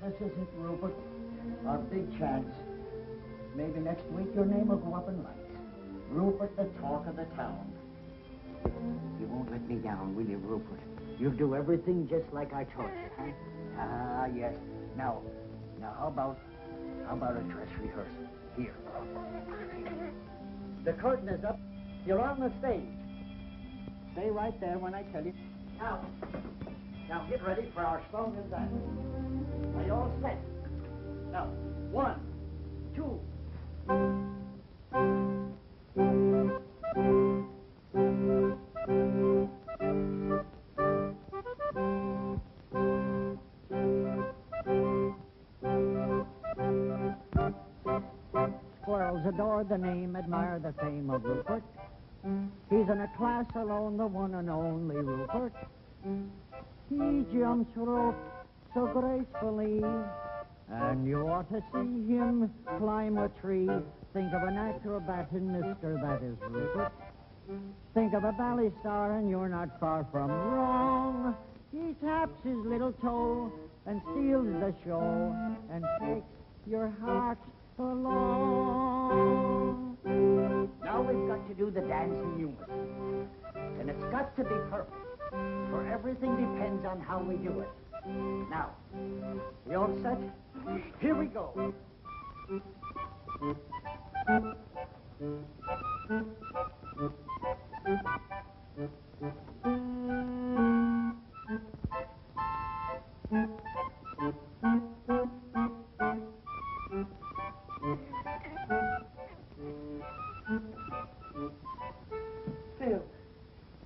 This is it, Rupert. Our big chance. Maybe next week your name will go up in lights. Rupert, the talk of the town. You won't let me down, will you, Rupert? You'll do everything just like I taught you, huh? Ah, yes. Now, how about a dress rehearsal? Here. The curtain is up. You're on the stage. Stay right there when I tell you. Now, get ready for our song and dance. Are you all set? Now, 1, 2. Squirrels adore the name, admire the fame of Rupert. He's in a class alone, the one and only Rupert. He jumps rope so gracefully, and you ought to see him climb a tree. Think of an acrobat and mister, that is Rupert. Think of a ballet star and you're not far from wrong. He taps his little toe and steals the show and takes your heart along. Now we've got to do the dance in unison. And it's got to be perfect, for everything depends on how we do it. Now, you all set? Here we go.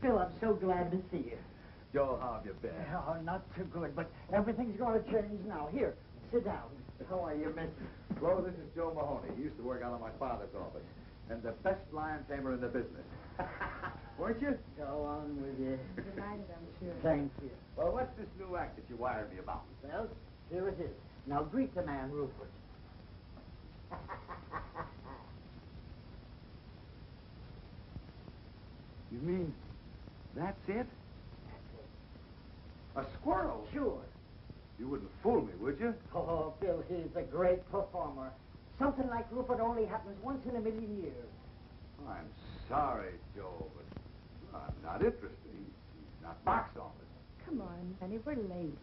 Phil, I'm so glad to see you. Joe, how have you been? Oh, not too good, but everything's going to change now. Here, sit down. How are you, mister? Flo, this is Joe Mahoney. He used to work out of my father's office. And the best lion tamer in the business. Weren't you? Go on with you. Delighted, I'm sure. Thank you. Well, what's this new act that you wired me about? Well, here it is. Now greet the man, Rupert. You mean that's it? A squirrel? Sure. You wouldn't fool me, would you? Oh, Bill, he's a great performer. Something like Rupert only happens once in a million years. I'm sorry, Joe, but I'm not interested. He's not box office. Come on, honey, we're late.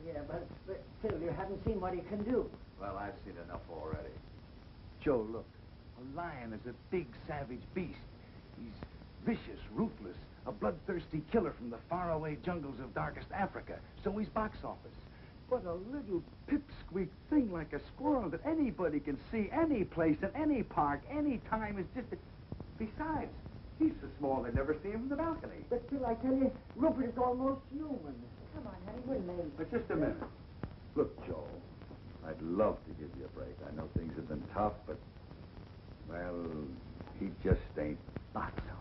Yeah, but Phil, you haven't seen what he can do. Well, I've seen enough already. Joe, look. A lion is a big, savage beast. He's vicious, ruthless, a bloodthirsty killer from the faraway jungles of darkest Africa. So he's box office. But a little pipsqueak thing like a squirrel that anybody can see any place, in any park, any time is just... Besides, he's so small they'd never see him from the balcony. But Phil, I tell you, Rupert is almost human. Come on, honey, we're late. But just a minute. Look, Joe, I'd love to give you a break. I know things have been tough, but, well, he just ain't box office.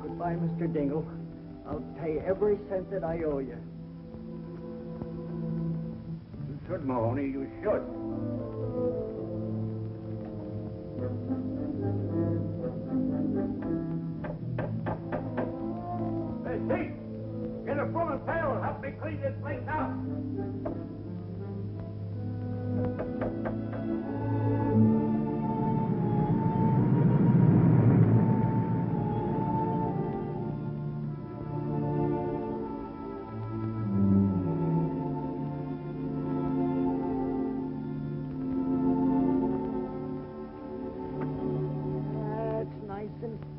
Goodbye, Mr. Dingle. I'll pay every cent that I owe you. You should, Mahoney, you should. Hey, Pete! Get a full and pail. Help me clean this place out.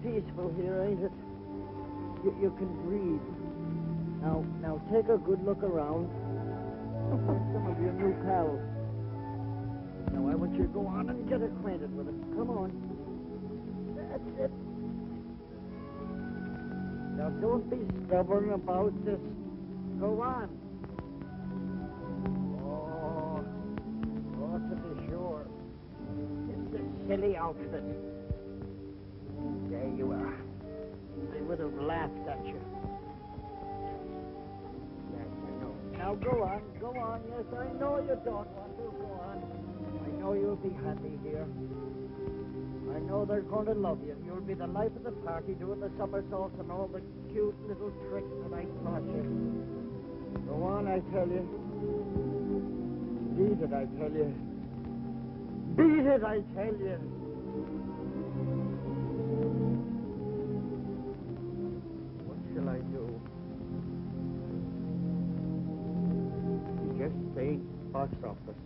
Peaceful here, ain't it? You can breathe. Now take a good look around. Some of your new pals. Now I want you to go on and get acquainted with them. Come on. That's it. Now, don't be stubborn about this. Go on. Oh, to be sure. It's a silly outfit. There you are. I would have laughed at you. Yes, I know. Now go on. Yes, I know you don't want to. Go on. I know you'll be happy here. I know they're going to love you. You'll be the life of the party, doing the somersaults and all the cute little tricks that I taught you. Go on, I tell you. Beat it, I tell you. Beat it, I tell you. What shall I do? He just stayed box office.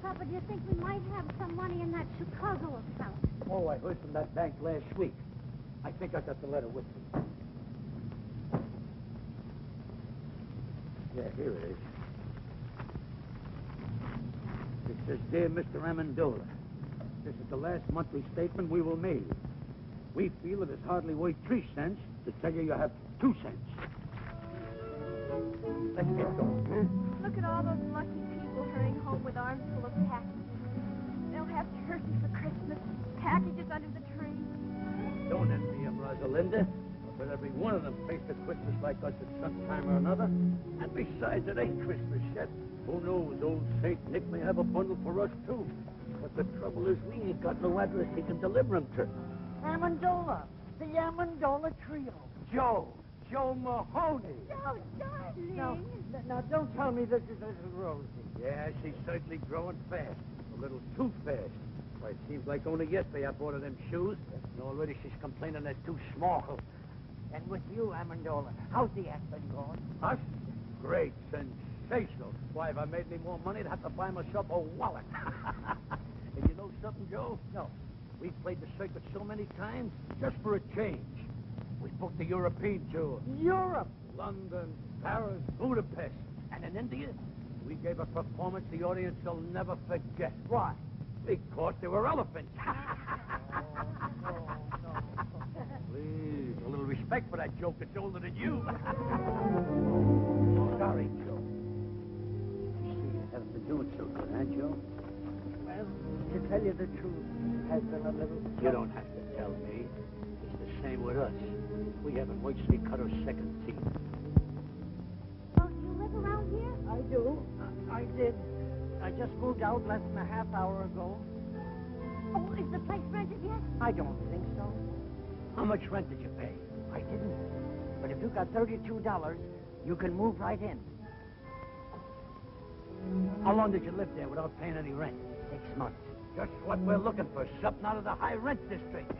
Papa, do you think we might have some money in that Chicago account? Oh, I heard from that bank last week. I think I got the letter with me. Yeah, here it is. It says, Dear Mr. Amendola, this is the last monthly statement we will mail you. We feel it is hardly worth 3 cents to tell you have 2 cents. Let's get going, huh? Look at all those lucky people hurrying home with arms full of packages. They'll have turkey for Christmas, packages under the tree. Don't envy him, Rosalinda. But every one of them faced a Christmas like us at some time or another. And besides, it ain't Christmas yet. Who knows, old Saint Nick may have a bundle for us, too. But the trouble is we ain't got no address he can deliver them to. Amendola. The Amendola Trio. Joe Mahoney. Oh, darling. Now, don't tell me this is little Rosie. Yeah, she's certainly growing fast. A little too fast. Why, it seems like only yesterday I bought her them shoes, and already she's complaining they're too small. And with you, Amendola, how's the act been going? Us? Great, sensational. Why, if I made any more money, I'd have to buy myself a wallet. And you know something, Joe? No. We've played the circuit so many times, just for a change. We booked the European tour. Europe. London, Paris, Budapest. And in India, we gave a performance the audience will never forget. Why? Because there were elephants. No. Please, a little respect for that joke that's older than you. Sorry, Joe. I see you haven't been doing so good, huh, Joe? Well, to tell you the truth, it has been a little... You don't have to tell me. It's the same with us. We haven't worked since we cut our second teeth. Oh, you live around here? I do. I did. I just moved out less than a half hour ago. Oh, is the place rented yet? I don't think so. How much rent did you pay? I didn't. But if you got $32, you can move right in. How long did you live there without paying any rent? 6 months. Just what we're looking for, something out of the high rent district.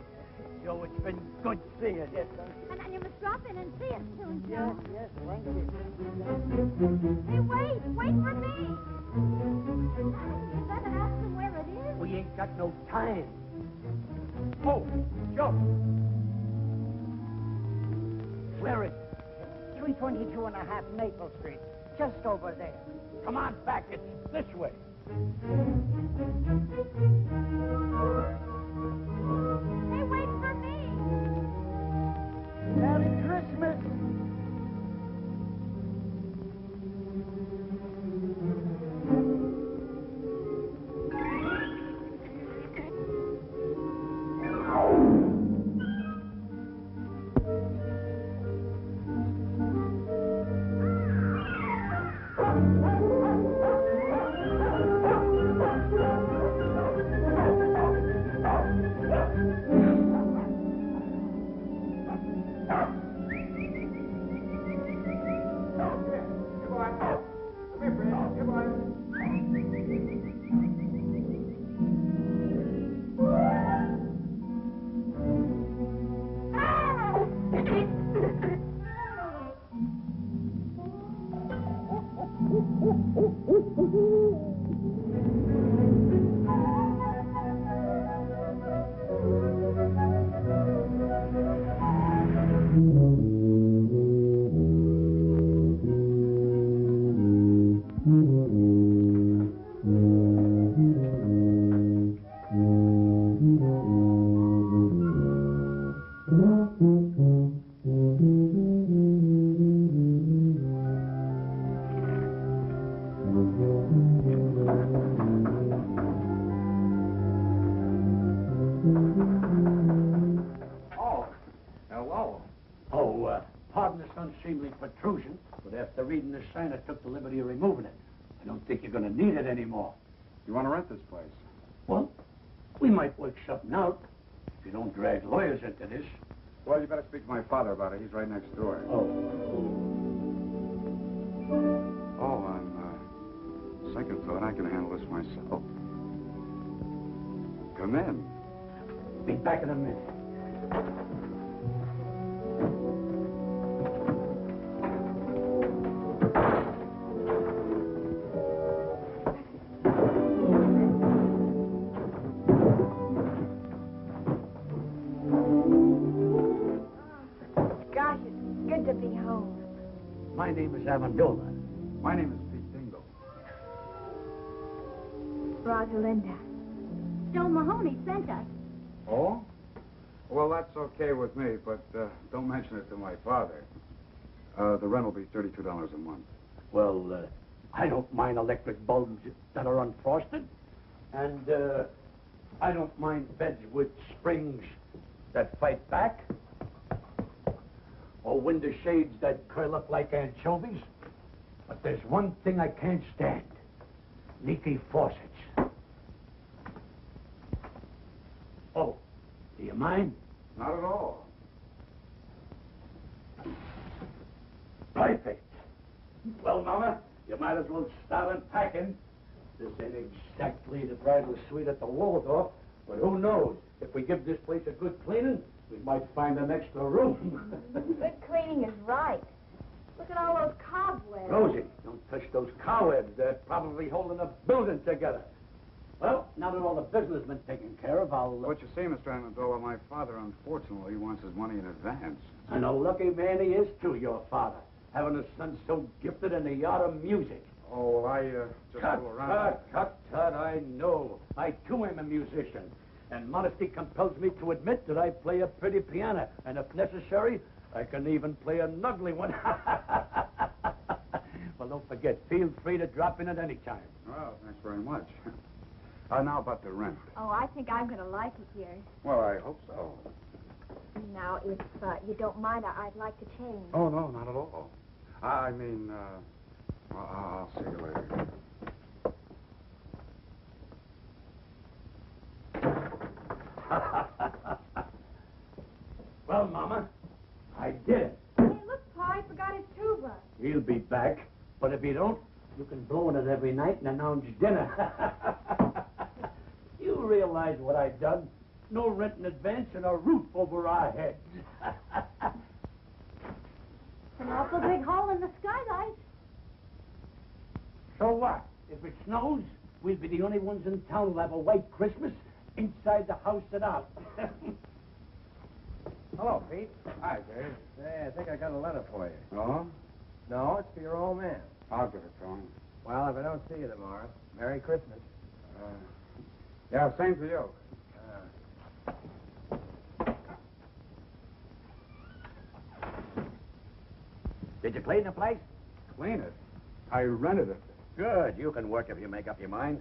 Joe, it's been good seeing you. Yes, And you must drop in and see us soon, Joe. yes, thank you. Hey, wait for me. You better ask him where it is. We ain't got no time. Oh, Joe. Where is it? 322 and a half Maple Street. Just over there. Come on back. It's this way. Hey, wait for me. Merry Christmas. pardon this unseemly protrusion, but after reading the sign, I took the liberty of removing it. I don't think you're going to need it anymore. You want to rent this place? Well, we might work something out if you don't drag lawyers into this. Well, you better speak to my father about it. He's right next door. Oh, on second thought, I can handle this myself. Come in. Be back in a minute. Gosh, it's good to be home. My name is Amendola. My name is Pete Dingle. Rosalinda. Joe Mahoney sent us. Oh? Well, that's okay with me, but don't mention it to my father. The rent will be $32 a month. Well, I don't mind electric bulbs that are unfrosted. And I don't mind beds with springs that fight back. Or window shades that curl up like anchovies. But there's one thing I can't stand. Leaky faucets. Oh, do you mind? Not at all. Perfect. Well, Mama, you might as well start unpacking. This ain't exactly the bridal suite at the Waldorf, but who knows? If we give this place a good cleaning, we might find an extra room. Good cleaning is right. Look at all those cobwebs. Rosie, don't touch those cobwebs. They're probably holding a building together. Well, now that all the business has been taken care of, I'll... What you see, Mr. Amendola, my father, unfortunately, wants his money in advance. And a lucky man he is, too, your father. Having a son so gifted in the art of music. Oh, well, I just fool around. Tut, I know. I, too, am a musician. And modesty compels me to admit that I play a pretty piano. And if necessary, I can even play an ugly one. Well, don't forget, feel free to drop in at any time. Well, thanks very much. Now about the rent. Oh, I think I'm going to like it here. Well, I hope so. Now, if you don't mind, I'd like to change. Oh, no, not at all. I mean, I'll see you later. Well, Mama, I did it. Hey, look, Pa, I forgot his tuba. He'll be back. But if he don't, you can blow in it every night and announce dinner. You realize what I've done? No rent in advance and a roof over our heads. An awful big hole in the skylight. So what? If it snows, we'll be the only ones in town who'll have a white Christmas inside the house and out. Hello, Pete. Hi, Dave. Hey, I think I got a letter for you. Oh? No, it's for your old man. I'll give it to him. Well, if I don't see you tomorrow, Merry Christmas. Yeah, same to you. Did you clean the place? Clean it. I rented it. Good. You can work if you make up your mind.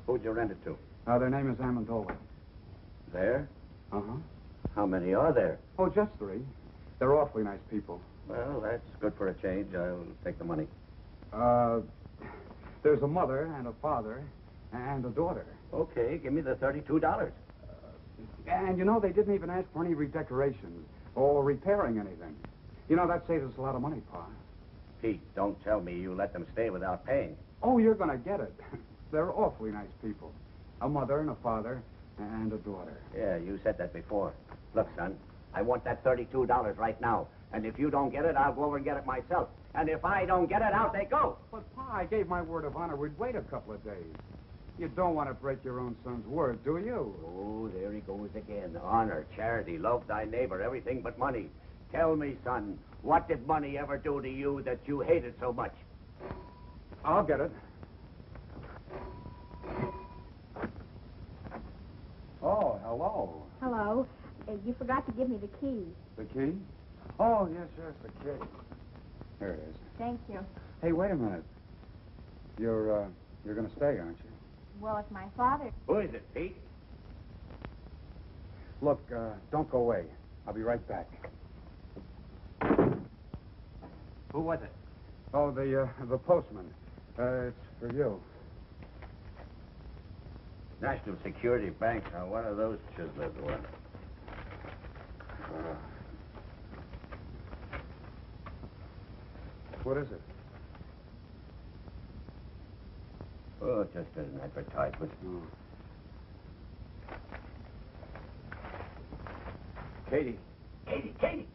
Who'd you rent it to? Their name is Amendola. There? Uh-huh. How many are there? Oh, just 3. They're awfully nice people. Well, that's good for a change. I'll take the money. There's a mother and a father and a daughter. Okay, give me the $32. And, you know, they didn't even ask for any redecorations or repairing anything. You know, that saves us a lot of money, Pa. Pete, don't tell me you let them stay without paying. Oh, you're going to get it. They're awfully nice people. A mother and a father and a daughter. Yeah, you said that before. Look, son, I want that $32 right now. And if you don't get it, I'll go over and get it myself. And if I don't get it, out they go. But, Pa, I gave my word of honor we'd wait a couple of days. You don't want to break your own son's word, do you? Oh, there he goes again. Honor, charity, love thy neighbor, everything but money. Tell me, son, what did money ever do to you that you hated so much? I'll get it. Oh, hello. Hello. You forgot to give me the key. The key? Oh, yes, the key. Here it is. Thank you. Hey, wait a minute. You're going to stay, aren't you? Well, if my father... Who is it, Pete? Look, don't go away. I'll be right back. Who was it? Oh, the postman. It's for you. National Security Bank. Now, what are those chiseled ones? What is it? Oh, just an advertisement. Oh. Katie,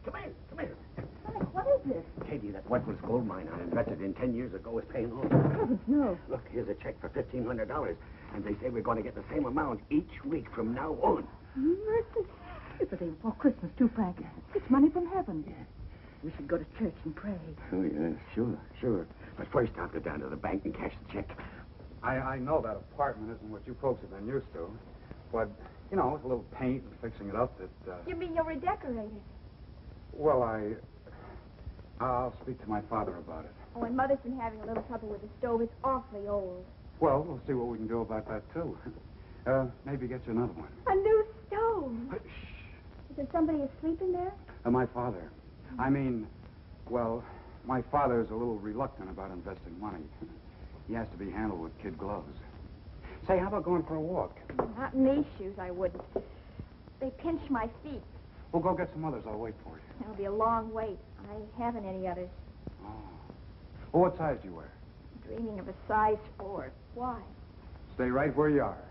come here. Frank, what is this? Katie, that worthless gold mine I invested in 10 years ago is paying off. Heavens, no. Look, here's a check for $1,500, and they say we're going to get the same amount each week from now on. Mercy. If it ain't for Christmas, too, Frank. It's money from heaven. Yeah. We should go to church and pray. Oh, yeah, sure. But first, I'll go down to the bank and cash the check. I know that apartment isn't what you folks have been used to. But, you know, with a little paint and fixing it up, You mean you'll redecorate it? Well, I'll speak to my father about it. Oh, and Mother's been having a little trouble with the stove. It's awfully old. Well, we'll see what we can do about that, too. Maybe get you another one. A new stove. Shh. Is there somebody asleep in there? My father. I mean, well, my father's a little reluctant about investing money. He has to be handled with kid gloves. Say, how about going for a walk? Not in these shoes, I wouldn't. They pinch my feet. We'll go get some others. I'll wait for you. It'll be a long wait. I haven't any others. Oh. Well, what size do you wear? Dreaming of a size 4. Why? Stay right where you are.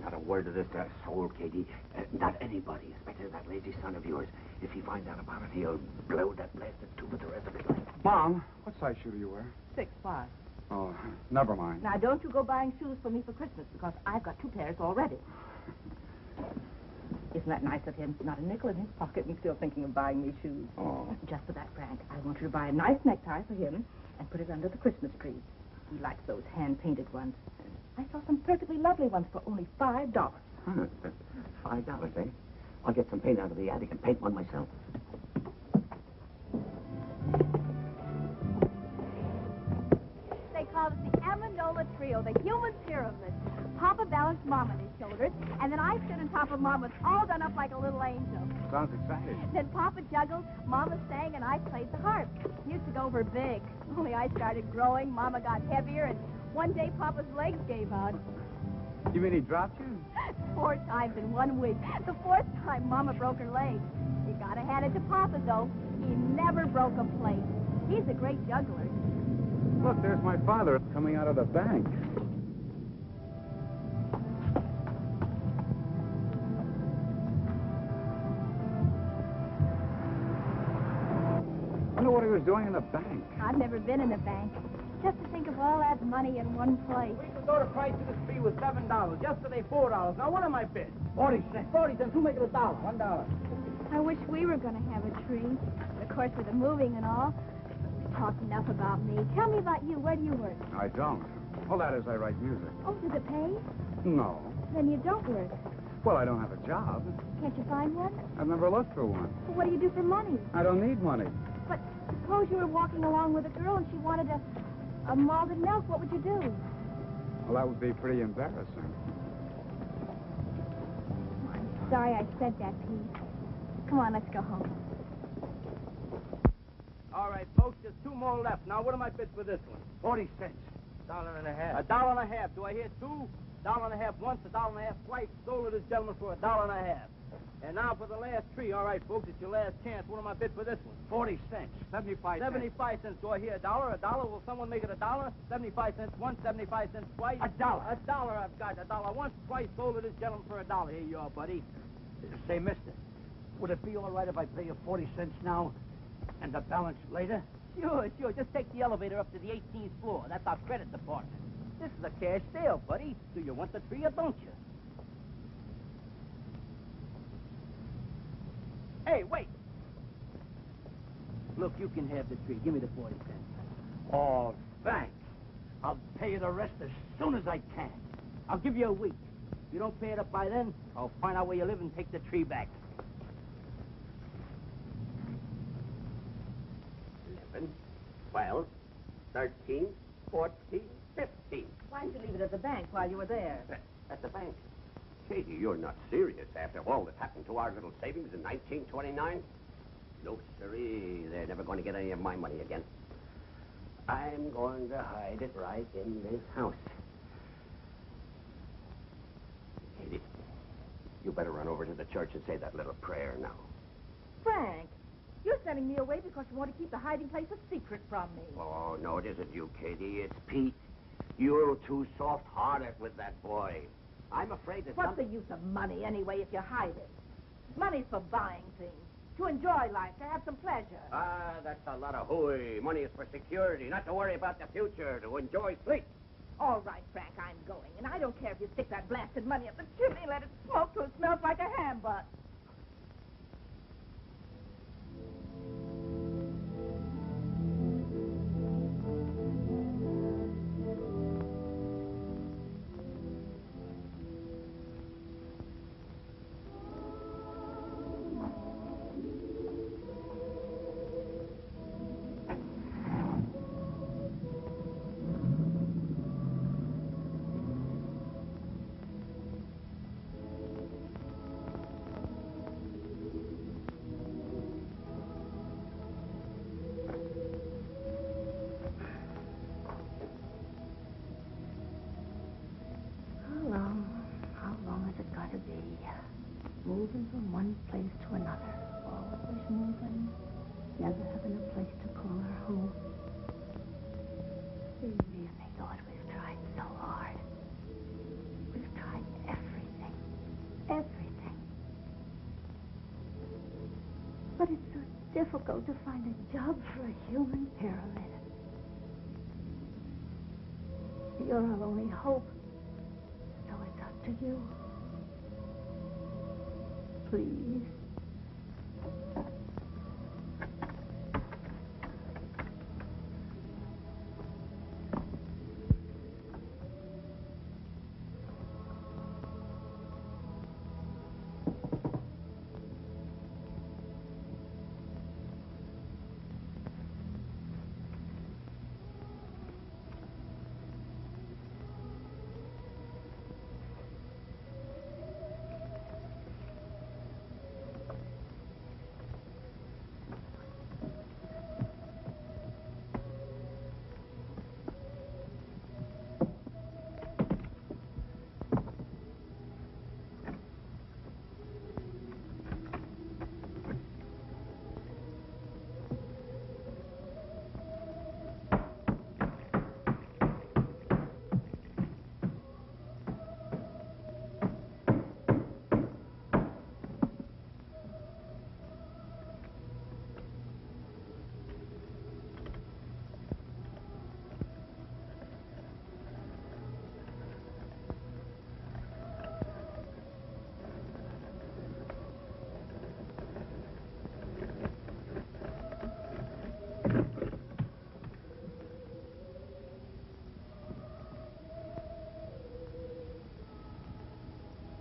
Not a word of this to a soul, Katie. Not anybody, especially that lazy son of yours. If he finds out about it, he'll blow that blasted tube for the rest of his life. Mom, what size shoe do you wear? 6'5". Oh, never mind. Now, don't you go buying shoes for me for Christmas, because I've got 2 pairs already. Isn't that nice of him? Not a nickel in his pocket and still thinking of buying me shoes. Oh. Just for that, Frank, I want you to buy a nice necktie for him and put it under the Christmas tree. He likes those hand-painted ones. I saw some perfectly lovely ones for only $5. Huh. $5, eh? I'll get some paint out of the attic and paint one myself. They call it the Amendola Trio, the human pyramid. Papa balanced Mom on his shoulders, and then I stood on top of Mama, all done up like a little angel. Sounds exciting. Then Papa juggled, Mama sang, and I played the harp. Used to go over big. Only I started growing, Mama got heavier, and one day Papa's legs gave out. You mean he dropped you? 4 times in 1 week. The 4th time, Mama broke her leg. You gotta hand it to Papa, though. He never broke a plate. He's a great juggler. Look, there's my father coming out of the bank. I wonder what he was doing in the bank. I've never been in a bank. Just to think of all that money in one place. We could go to price of this tree was $7. Yesterday, $4. Now, what am I bid? 40 cents. 40 cents. Who make it $1? $1. I wish we were going to have a tree. Of course, with the moving and all. We've talked enough about me. Tell me about you. Where do you work? I don't. Well, that is, I write music. Oh, does it pay? No. Then you don't work. Well, I don't have a job. Can't you find one? I've never looked for one. Well, what do you do for money? I don't need money. But suppose you were walking along with a girl and she wanted a malted milk. What would you do? Well, that would be pretty embarrassing. Oh, I'm sorry I said that, Pete. Come on, let's go home. All right, folks, there's 2 more left. Now, what am I bid for this one? 40 cents. $1.50. $1.50. Do I hear 2? $1.50 once, $1.50 twice. Sold to this gentleman for $1.50. And now for the last tree. All right, folks, it's your last chance. What am I bid for this one? 40 cents. 75 cents. 75 cents. Do I hear $1? $1? Will someone make it $1? 75 cents once, 75 cents twice. $1. $1 I've got. $1 once, twice. Sold to this gentleman for $1. Here you are, buddy. Say, mister, would it be all right if I pay you 40 cents now and the balance later? Sure. Just take the elevator up to the 18th floor. That's our credit department. This is a cash sale, buddy. Do you want the tree or don't you? Hey, wait. Look, you can have the tree. Give me the 40 cents. Oh, thanks. I'll pay you the rest as soon as I can. I'll give you a week. If you don't pay it up by then, I'll find out where you live and take the tree back. 11, 12, 13, 14, 15. Why didn't you leave it at the bank while you were there? At the bank. Katie, you're not serious after all that happened to our little savings in 1929? No, sirree. They're never going to get any of my money again. I'm going to hide it right in this house. Katie, you better run over to the church and say that little prayer now. Frank, you're sending me away because you want to keep the hiding place a secret from me. Oh, no, it isn't you, Katie. It's Pete. You're too soft-hearted with that boy. I'm afraid that What's the use of money, anyway, if you hide it? Money's for buying things, to enjoy life, to have some pleasure. Ah, that's a lot of hooey. Money is for security, not to worry about the future, to enjoy sleep. All right, Frank, I'm going. And I don't care if you stick that blasted money up the chimney and let it smoke till it smells like a ham butt. How long is it got to be? Moving from one place to another. Always moving. Never having a place to call our home. We really thought we've tried so hard. We've tried everything. Everything. But it's so difficult to find a job for a human pyramid. You're our only hope. So it's up to you. Please.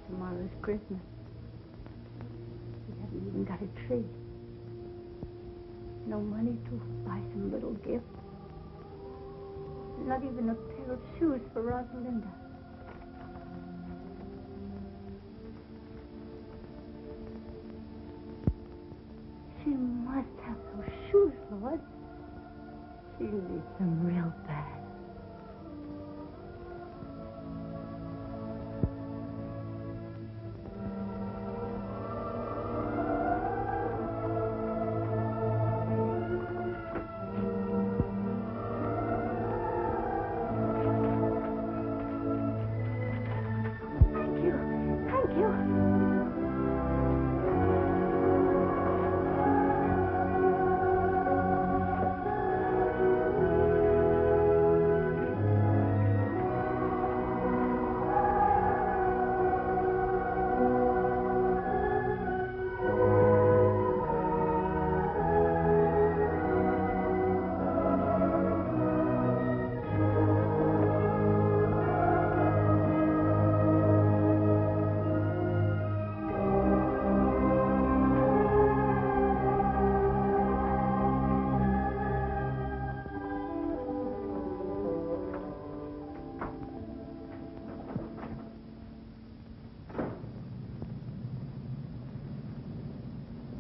Tomorrow's Christmas. We haven't even got a tree. No money to buy some little gift. Not even a pair of shoes for Rosalinda. She must have those shoes, Lord. She needs them real bad. Thank you.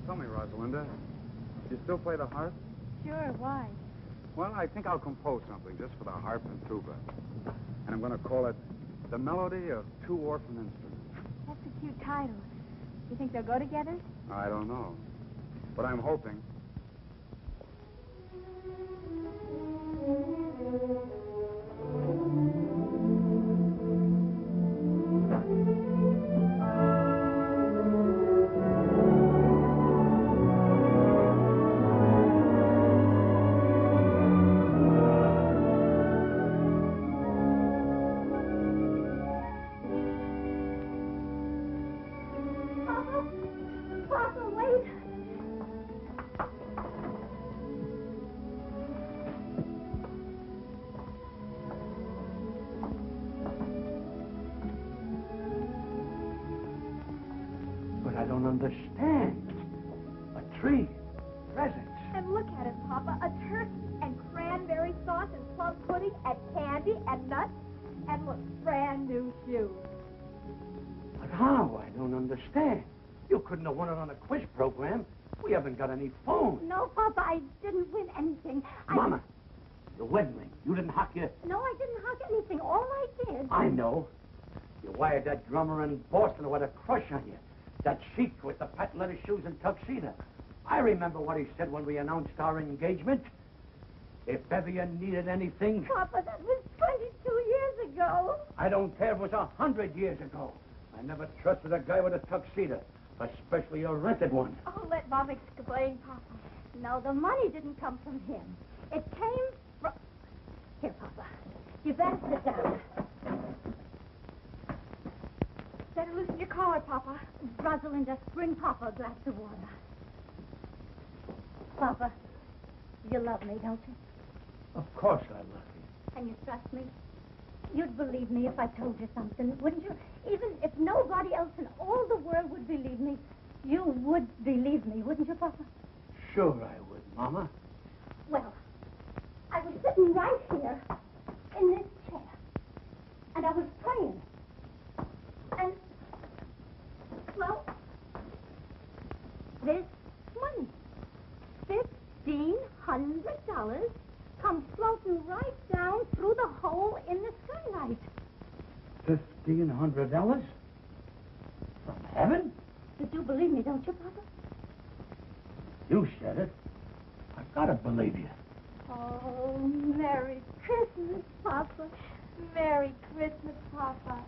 Tell me, Rosalinda, You still play the harp? Sure, why? Well, I think I'll compose something just for the harp and tuba. And I'm going to call it The Melody of Two Orphan Instruments. That's a cute title. You think they'll go together? I don't know. But I'm hoping. Papa, wait. But I don't understand. A tree, presents. And look at it, Papa. A turkey and cranberry sauce and plum pudding and candy and nuts. And look, brand new shoes. But how? I don't understand. You couldn't have won it on a quiz program. We haven't got any phone. No, Papa, I didn't win anything. Mama, the wedding ring. You didn't hock your... No, I didn't hug anything. All I did... I know. You wired that drummer in Boston with a crush on you. That sheik with the patent leather shoes and tuxedo. I remember what he said when we announced our engagement. If ever you needed anything... Papa, that was 22 years ago. I don't care if it was 100 years ago. I never trusted a guy with a tuxedo, especially a rented one. Oh, let Mom explain, Papa. No, the money didn't come from him. It came from... Here, Papa. You better sit down. Better loosen your collar, Papa. Rosalinda, bring Papa a glass of water. Papa, you love me, don't you? Of course I love you. And you trust me? You'd believe me if I told you something, wouldn't you? Even if nobody else in all the world would believe me, you would believe me, wouldn't you, Papa? Sure I would, Mama. Well, I was sitting right here in this chair, and I was praying. And, well, this money, $1,500, comes floating right down through the hole in the skylight. $1,500? From heaven? You do believe me, don't you, Papa? You said it. I've got to believe you. Oh, Merry Christmas, Papa. Merry Christmas, Papa.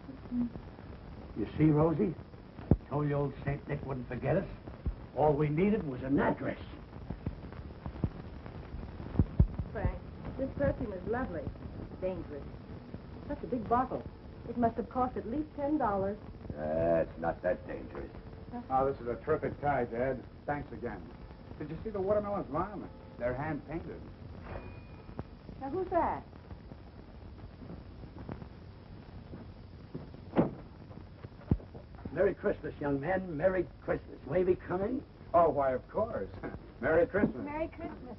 You see, Rosie? I told you old St. Nick wouldn't forget us. All we needed was an address. Frank, this perfume is lovely. Dangerous. Such a big bottle. It must have cost at least $10. It's not that dangerous. Oh, this is a terrific tie, Dad. Thanks again. Did you see the watermelons, Mom? They're hand-painted. Now, who's that? Merry Christmas, young man. Merry Christmas. Wavy coming? Oh, why, of course. Merry Christmas. Merry Christmas.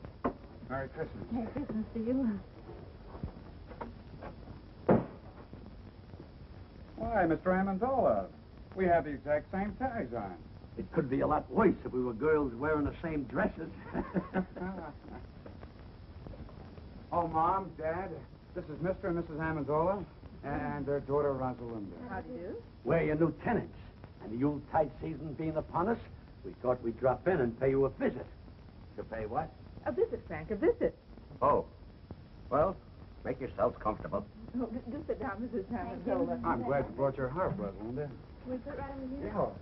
Merry Christmas. Merry Christmas to you. Why, Mr. Amendola, we have the exact same ties on. It could be a lot worse if we were girls wearing the same dresses. Oh, Mom, Dad, this is Mr. and Mrs. Amendola and their daughter, Rosalinda. How do you do? We're your new tenants. And the Yuletide season being upon us, we thought we'd drop in and pay you a visit. To pay what? A visit, Frank, a visit. Oh. Well, make yourselves comfortable. Oh, do sit down, Mrs. Amendola. I'm glad you brought your harp, Rosalinda. Can we put it right over here? Yeah.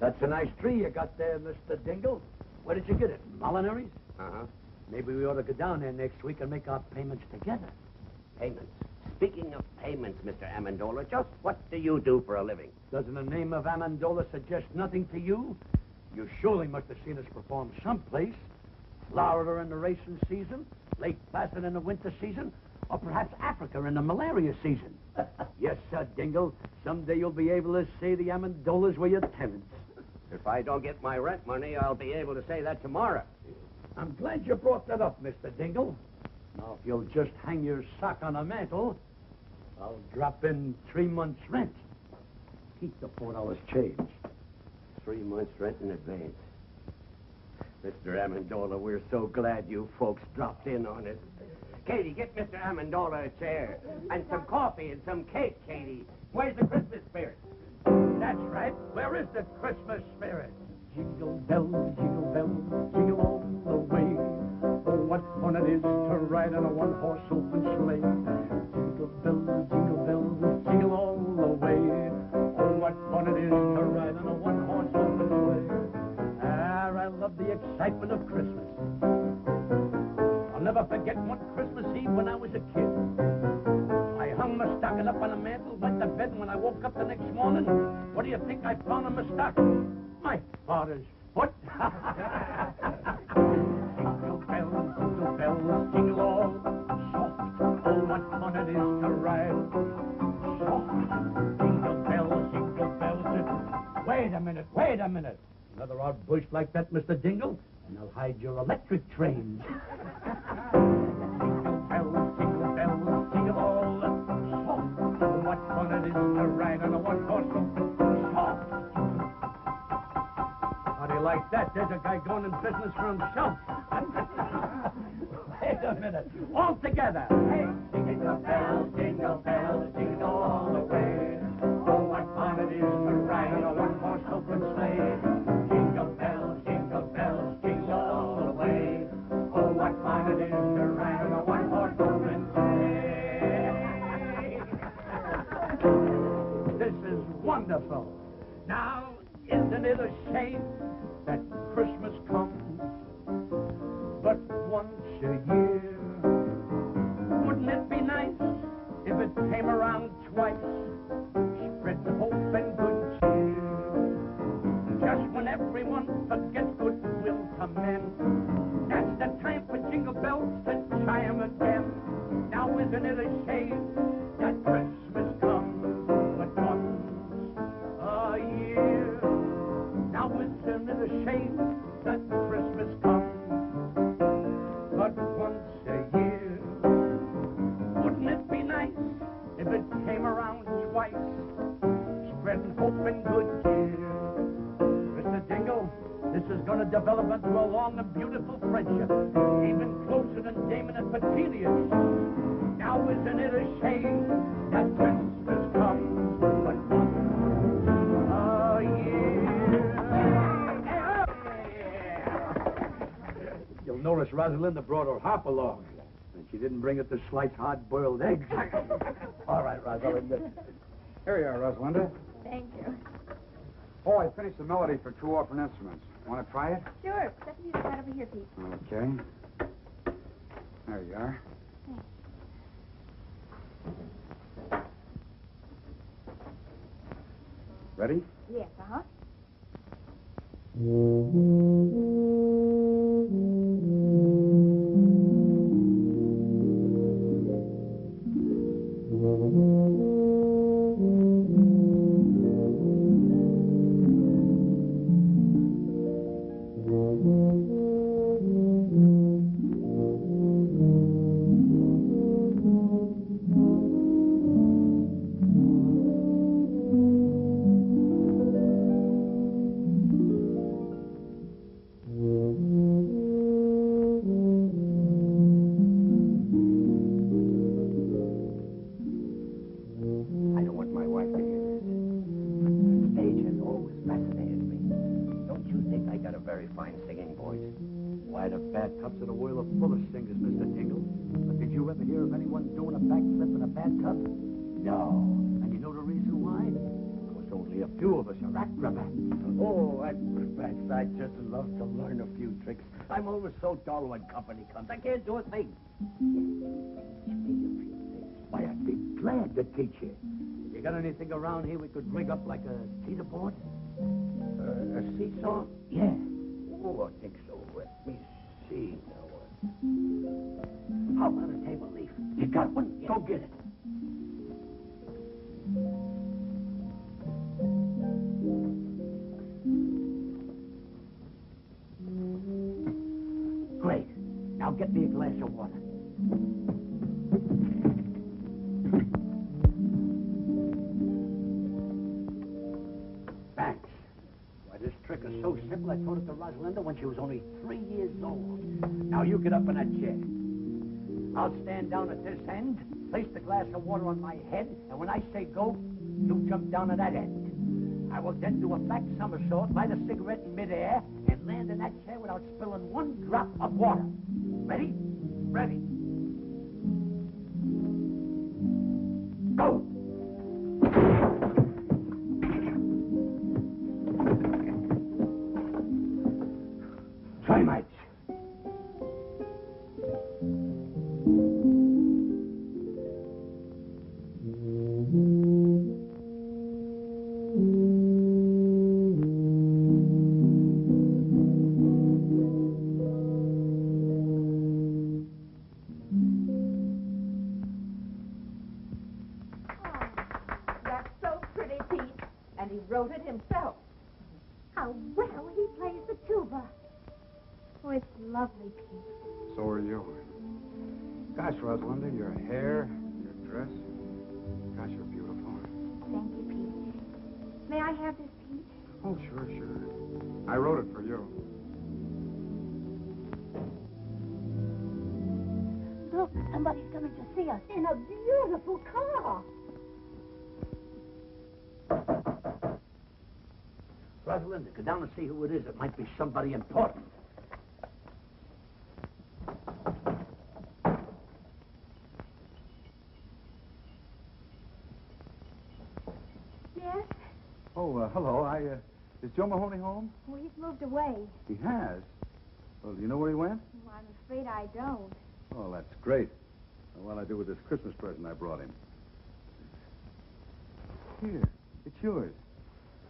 That's a nice tree you got there, Mr. Dingle. Where did you get it? Molinari's? Uh-huh. Maybe we ought to go down there next week and make our payments together. Payments. Speaking of payments, Mr. Amendola, just what do you do for a living? Doesn't the name of Amendola suggest nothing to you? You surely must have seen us perform someplace. Florida in the racing season, Lake Placid in the winter season, or perhaps Africa in the malaria season. Yes, sir, Dingle. Someday you'll be able to say the Amendolas were your tenants. If I don't get my rent money, I'll be able to say that tomorrow. I'm glad you brought that up, Mr. Dingle. Now, if you'll just hang your sock on a mantle, I'll drop in 3 months' rent. Keep the $4 change. 3 months' rent in advance. Mr. Amendola, we're so glad you folks dropped in on us. Katie, get Mr. Amendola a chair. And some coffee and some cake, Katie. Where's the Christmas spirit? That's right. Where is the Christmas spirit? Jingle bells, jingle all the way. Oh, what fun it is to ride on a one-horse open sleigh. Jingle bells, jingle all the way. Oh, what fun it is to ride on a one-horse open sleigh. I love the excitement of Christmas. I'll never forget one Christmas Eve when I was a kid. I hung my stocking up on the mantle, went to bed, and when I woke up the next morning, what do you think I found in my stocking? My father's foot. Jingle bells, jingle all soft. Oh, what fun it is to ride soft. Jingle bells. Wait a minute. Another odd bush like that, Mr. Dingle, and I'll hide your electric train. Jingle bells, jingle all soft. Oh, what fun it is to ride on a one-horse open soft. How do you like that? There's a guy going in business for himself. Wait a minute. All together. Hey, jingle bells, jingle all the way. Oh, what fun it is to ride on a one-horse open sleigh. Jingle bells, jingle all the way. Oh, what fun it is to ride on a one-horse open sleigh. This is wonderful. Now, isn't it a shame that Christmas comes but once a year? Wouldn't it be nice if it came around twice? Spread hope and good cheer. Just when everyone forgets goodwill to men, that's the time for jingle bells to chime again. Now isn't it a shame that Christmas comes but once a year? Now isn't it a shame that Christmas comes but once a year? Wouldn't it be nice if it came around twice, spreading hope and good cheer? Mr. Dingle, this is going to develop into a long and beautiful friendship, even closer than Damon and Petilius. Now isn't it a shame that Christmas comes but once a year? You'll notice Rosalinda brought her harp along, and she didn't bring it to slice hard-boiled eggs. All right, Rosalinda. Here you are, Rosalinda. Thank you. Oh, I finished the melody for two orphan instruments. Want to try it? Sure. Step the music right over here, Pete. Okay. There you are. Ready? Yes, uh-huh. Bathtubs in a world of full of singers, Mr. Dingle. But did you ever hear of anyone doing a backflip in a bathtub? No. And you know the reason why? Because only a few of us are acrobats. Oh, acrobats, I'd just love to learn a few tricks. I'm always so dull when company comes. I can't do a thing. Why, I'd be glad to teach you. You got anything around here we could rig up like a teeter board? A seesaw? Yeah. Oh, I think so. Let me see now. How about a table leaf? You got one? Go get it. Great. Now get me a glass of water. Thanks. Why, this trick is so simple, I taught it to Rosalinda when she was only 3 years old. Now you get up in that chair. I'll stand down at this end, place the glass of water on my head, and when I say go, you jump down at that end. I will then do a back somersault, light a cigarette in midair, and land in that chair without spilling one drop of water. Ready? Ready. Go! Try, mates. That's so pretty, Pete. And he wrote it himself. How well he plays the tuba. Oh, it's lovely, Pete. So are you. Gosh, Rosalinda, your hair, your dress. Gosh, you're beautiful. Thank you, Pete. May I have this, Pete? Oh, sure, sure. I wrote it for you. Look, somebody's coming to see us in a beautiful car. Rosalinda, go down and see who it is. It might be somebody important. Yes? Oh, hello. Is Joe Mahoney home? Oh, he's moved away. He has. Well, do you know where he went? Oh, I'm afraid I don't. Oh, that's great. Well, I do with this Christmas present I brought him. Here, it's yours.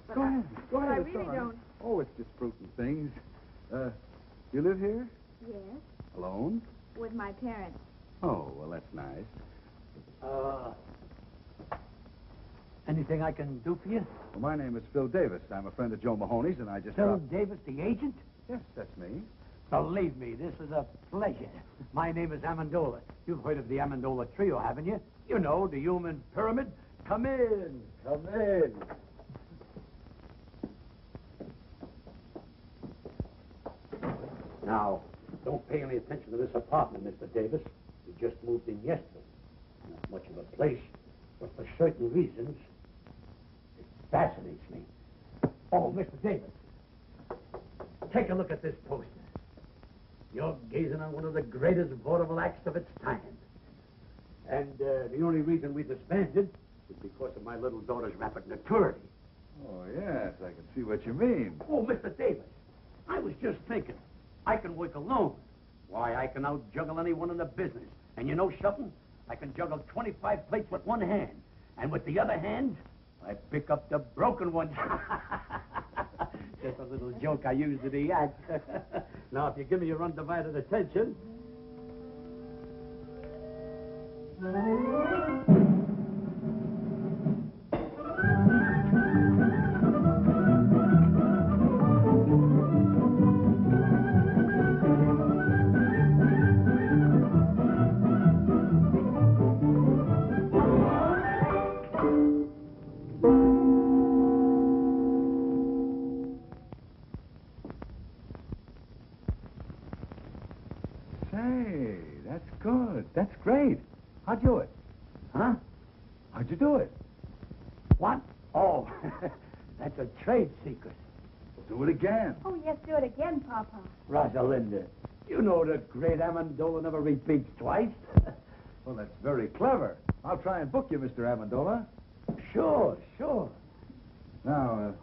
But Go ahead. Go but ahead. I it's really all right. don't. Oh, it's just fruit and things. You live here? Yes? Alone? With my parents. Oh, well, that's nice. Anything I can do for you? Well, my name is Phil Davis. I'm a friend of Joe Mahoney's, and I just Phil dropped... Davis, the agent? Yes, that's me. Believe me, this is a pleasure. My name is Amendola. You've heard of the Amendola Trio, haven't you? You know, the human pyramid. Come in. Come in. Now, don't pay any attention to this apartment, Mr. Davis. We just moved in yesterday. Not much of a place, but for certain reasons, it fascinates me. Oh, Mr. Davis, take a look at this poster. You're gazing on one of the greatest vaudeville acts of its time. And the only reason we disbanded was because of my little daughter's rapid maturity. Oh, yes, I can see what you mean. Oh, Mr. Davis, I was just thinking. I can work alone. Why, I can out-juggle anyone in the business. And you know something? I can juggle 25 plates with one hand. And with the other hand, I pick up the broken ones. Just a little joke I used in the act. Now, if you give me your undivided attention... Say, that's good. That's great. How'd you do it? Huh? How'd you do it? What? Oh, that's a trade secret. Do it again. Oh, yes, do it again, Papa. Rosalinda, you know the great Amendola never repeats twice. Well, that's very clever. I'll try and book you, Mr. Amendola. Sure, sure. Now,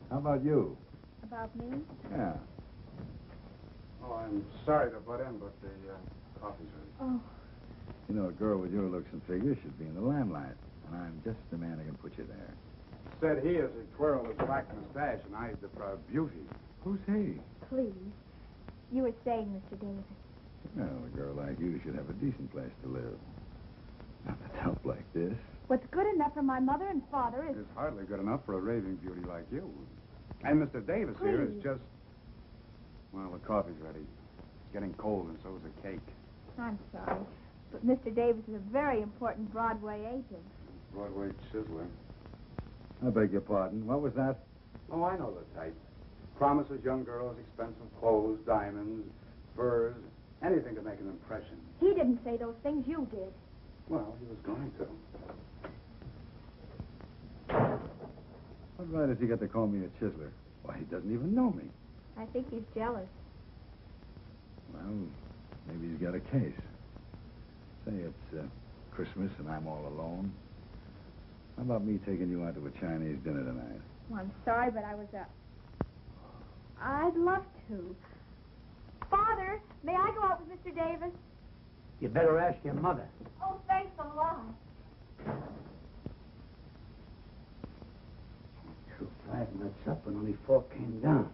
how about you? About me? Yeah. Oh, I'm sorry to butt in, but the coffee's ready. Oh, You know, a girl with your looks and figure should be in the limelight. And I'm just the man who can put you there. Said he as he twirled his black mustache and eyed the proud beauty. Who's he? please. You were saying, Mr. Davis. Well, a girl like you should have a decent place to live. Not with help like this. What's good enough for my mother and father is... It's hardly good enough for a raving beauty like you. And Mr. Davis here is Please. just... Well, the coffee's ready. It's getting cold, and so's the cake. I'm sorry, but Mr. Davis is a very important Broadway agent. Broadway chiseler. I beg your pardon. What was that? Oh, I know the type. Promises young girls expensive clothes, diamonds, furs, anything to make an impression. He didn't say those things, you did. Well, he was going to. What right has he got to call me a chiseler? Why, he doesn't even know me. I think he's jealous. Well, maybe he's got a case. Say it's Christmas and I'm all alone. How about me taking you out to a Chinese dinner tonight? Well, I'm sorry, but I'd love to. Father, may I go out with Mr. Davis? You better ask your mother. Oh, thanks a lot. 5 nuts up and only 4 came down.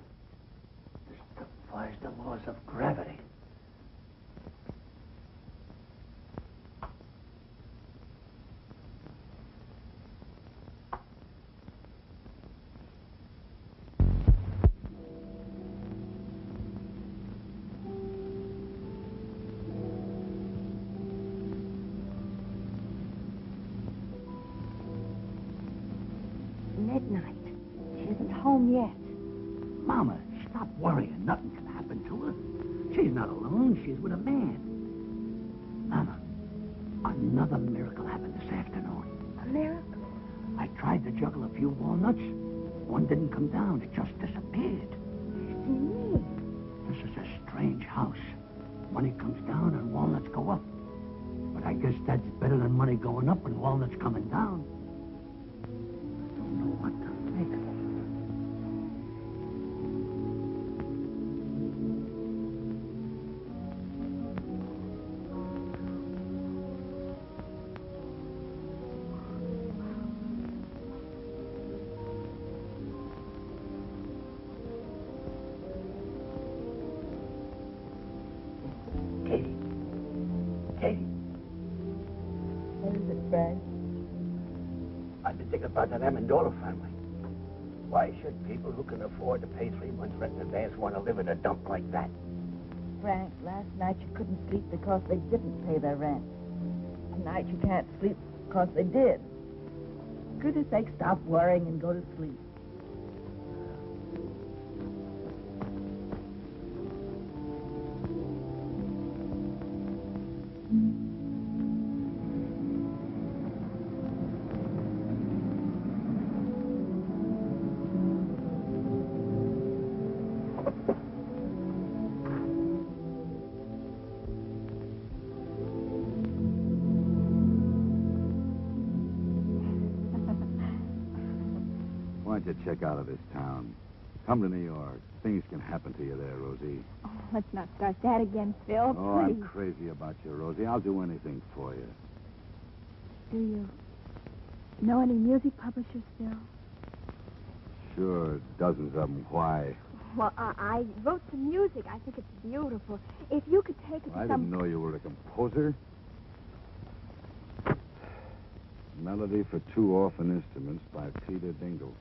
This defies the laws of gravity. Midnight. She isn't home yet. Mama, stop worrying. Nothing can happen to her. She's not alone. She's with a man. Mama, another miracle happened this afternoon. A miracle. I tried to juggle a few walnuts. One didn't come down. It just disappeared. Me. This is a strange house. Money comes down and walnuts go up. But I guess that's better than money going up and walnuts coming down. I don't know what to make of it. Katie. Katie. What is it, Frank? I've been thinking about that Amendola family. Why should people who can afford to pay 3 months rent in advance want to live in a dump like that? Frank, last night you couldn't sleep because they didn't pay their rent. Tonight you can't sleep because they did. For goodness sake, stop worrying and go to sleep. Why don't you check out of this town? Come to New York. Things can happen to you there, Rosie. Oh, let's not start that again, Phil. Oh, I'm Please. crazy about you, Rosie. I'll do anything for you. Do you know any music publishers, Phil? Sure, dozens of them. Why? Well, I wrote some music. I think it's beautiful. If you could take it to I some... didn't know you were a composer. Melody for 2 orphan instruments by Peter Dingle.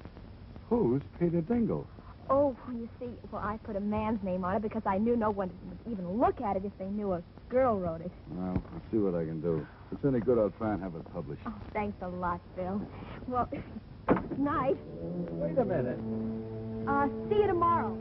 Who's Peter Dingle? Oh, you see, well, I put a man's name on it because I knew no one would even look at it if they knew a girl wrote it. Well, I'll see what I can do. If it's any good, I'll try and have it published. Oh, thanks a lot, Phil. Well, night. Wait a minute. See you tomorrow.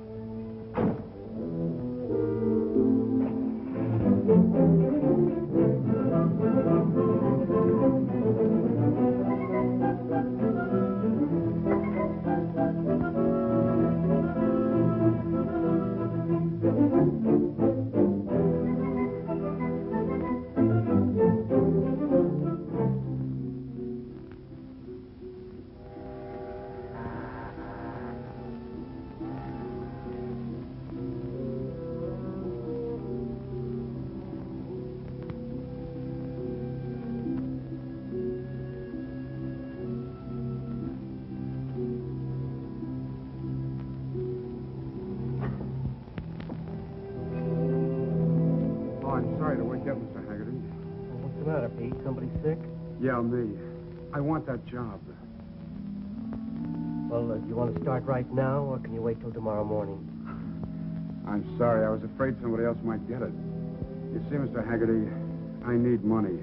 Sorry to wake up, Mr. Haggerty. What's the matter, Pete? Somebody sick? Yeah, me. I want that job. Well, do you want to start right now, or can you wait till tomorrow morning? I'm sorry. I was afraid somebody else might get it. You see, Mr. Haggerty, I need money.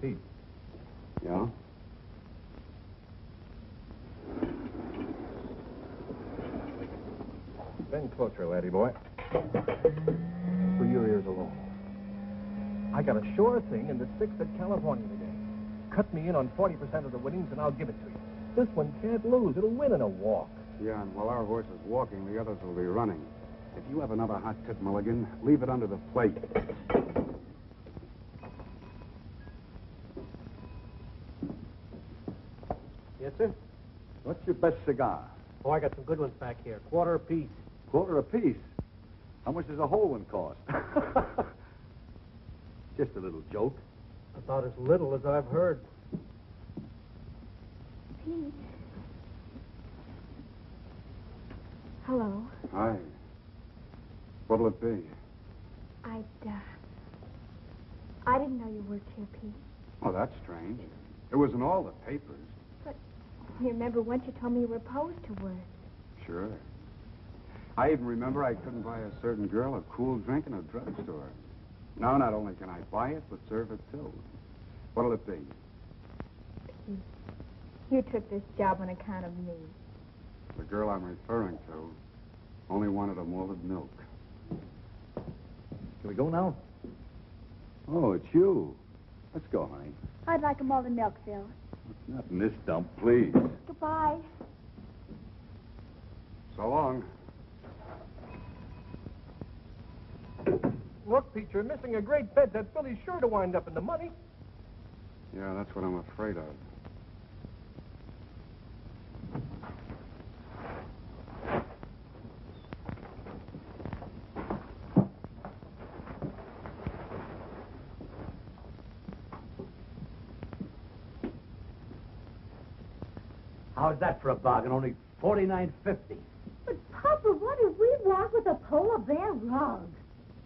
Pete. Yeah? Bend closer, laddie boy. For your ears alone. I got a sure thing in the 6th at California today. Cut me in on 40% of the winnings and I'll give it to you. This one can't lose. It'll win in a walk. Yeah, and while our horse is walking, the others will be running. If you have another hot tip, Mulligan, leave it under the plate. Yes, sir? What's your best cigar? Oh, I got some good ones back here. Quarter apiece. Quarter apiece. How much does a whole one cost? Just a little joke. About as little as I've heard. Pete. Hello. Hi. What'll it be? I didn't know you worked here, Pete. Oh, that's strange. It was in all the papers. But you remember once you told me you were opposed to work. Sure. I even remember I couldn't buy a certain girl a cool drink in a drugstore. Now, not only can I buy it, but serve it, too. What'll it be? Pete, you took this job on account of me. The girl I'm referring to only wanted a molded milk. Can we go now? Oh, it's you. Let's go, honey. I'd like a malted milk, Phil. Not in this dump, please. Goodbye. So long. Look, Pete, you're missing a great bet. That Billy's sure to wind up in the money. Yeah, that's what I'm afraid of. How's that for a bargain? Only $49.50. But, Papa, what do we want with a polar bear rug?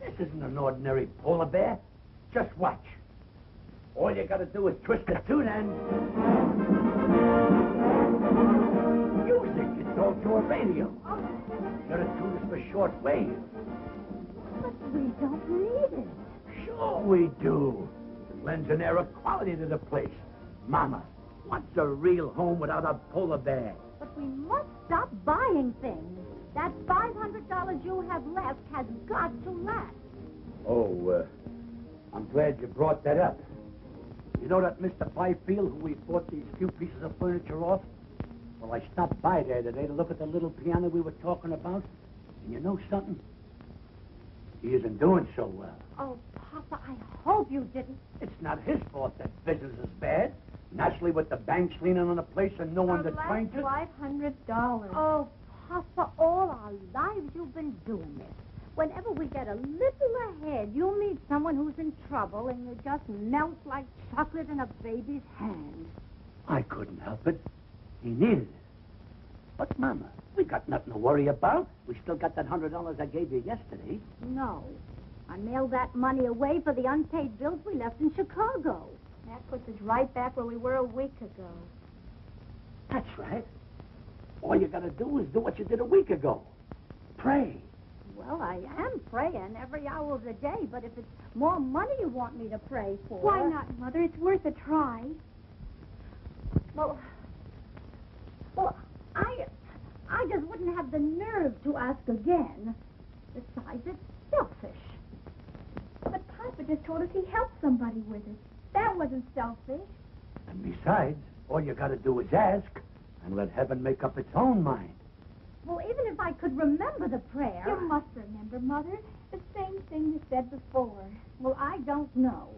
This isn't an ordinary polar bear. Just watch. All you gotta do is twist the tune and... music. It's all to a radio. Your tune is for short wave. But we don't need it. Sure we do. It lends an air of quality to the place. Mama, what's a real home without a polar bear? But we must stop buying things. That $500 you have left has got to last. Oh, I'm glad you brought that up. You know that Mr. Byfield who we bought these few pieces of furniture off? Well, I stopped by there today to look at the little piano we were talking about. And you know something? He isn't doing so well. Oh, Papa, I hope you didn't. It's not his fault that business is bad. Naturally, with the banks leaning on the place and no one that's trying to... $500. Oh, Papa, all our lives you've been doing this. Whenever we get a little ahead, you'll meet someone who's in trouble and you just melt like chocolate in a baby's hand. I couldn't help it. He needed it. But, Mama, we got nothing to worry about. We still got that $100 I gave you yesterday. No. I mailed that money away for the unpaid bills we left in Chicago. That puts us right back where we were a week ago. That's right. All you gotta do is do what you did a week ago. Pray. Well, I am praying every hour of the day, but if it's more money you want me to pray for... Why not, Mother? It's worth a try. Well, I just wouldn't have the nerve to ask again. Besides, it's selfish. But Papa just told us he helped somebody with it. That wasn't selfish. And besides, all you gotta do is ask and let heaven make up its own mind. Well, even if I could remember the prayer... You must remember, Mother. The same thing you said before. Well, I don't know.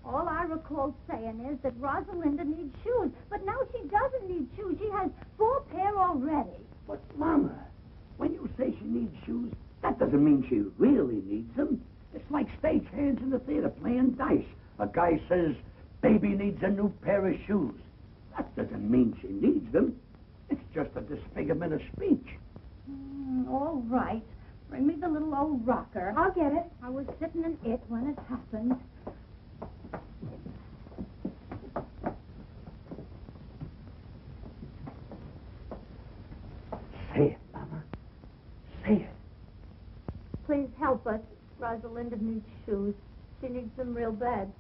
All I recall saying is that Rosalinda needs shoes. But now she doesn't need shoes. She has 4 pair already. But, Mama, when you say she needs shoes, that doesn't mean she really needs them. It's like stage hands in the theater playing dice. A guy says, baby needs a new pair of shoes. That doesn't mean she needs them. It's just a disfigurement of speech. All right. Bring me the little old rocker. I'll get it. I was sitting in it when it happened. Say it, Mama. Say it. Please help us. Rosalinda needs shoes. She needs them real bad.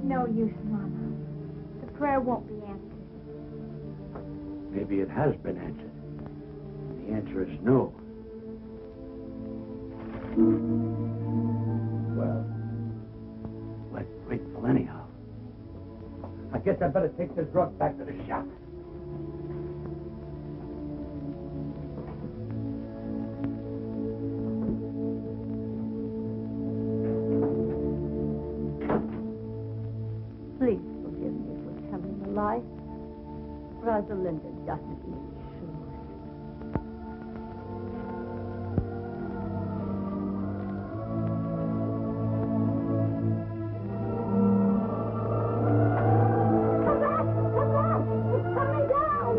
No use, Mama. The prayer won't be answered. Maybe it has been answered. The answer is no. Well, we're grateful anyhow. I guess I better take this drug back to the shop. Please forgive me for telling a lie. Rosalinda doesn't need shoes. Come back! Come back! It's coming down!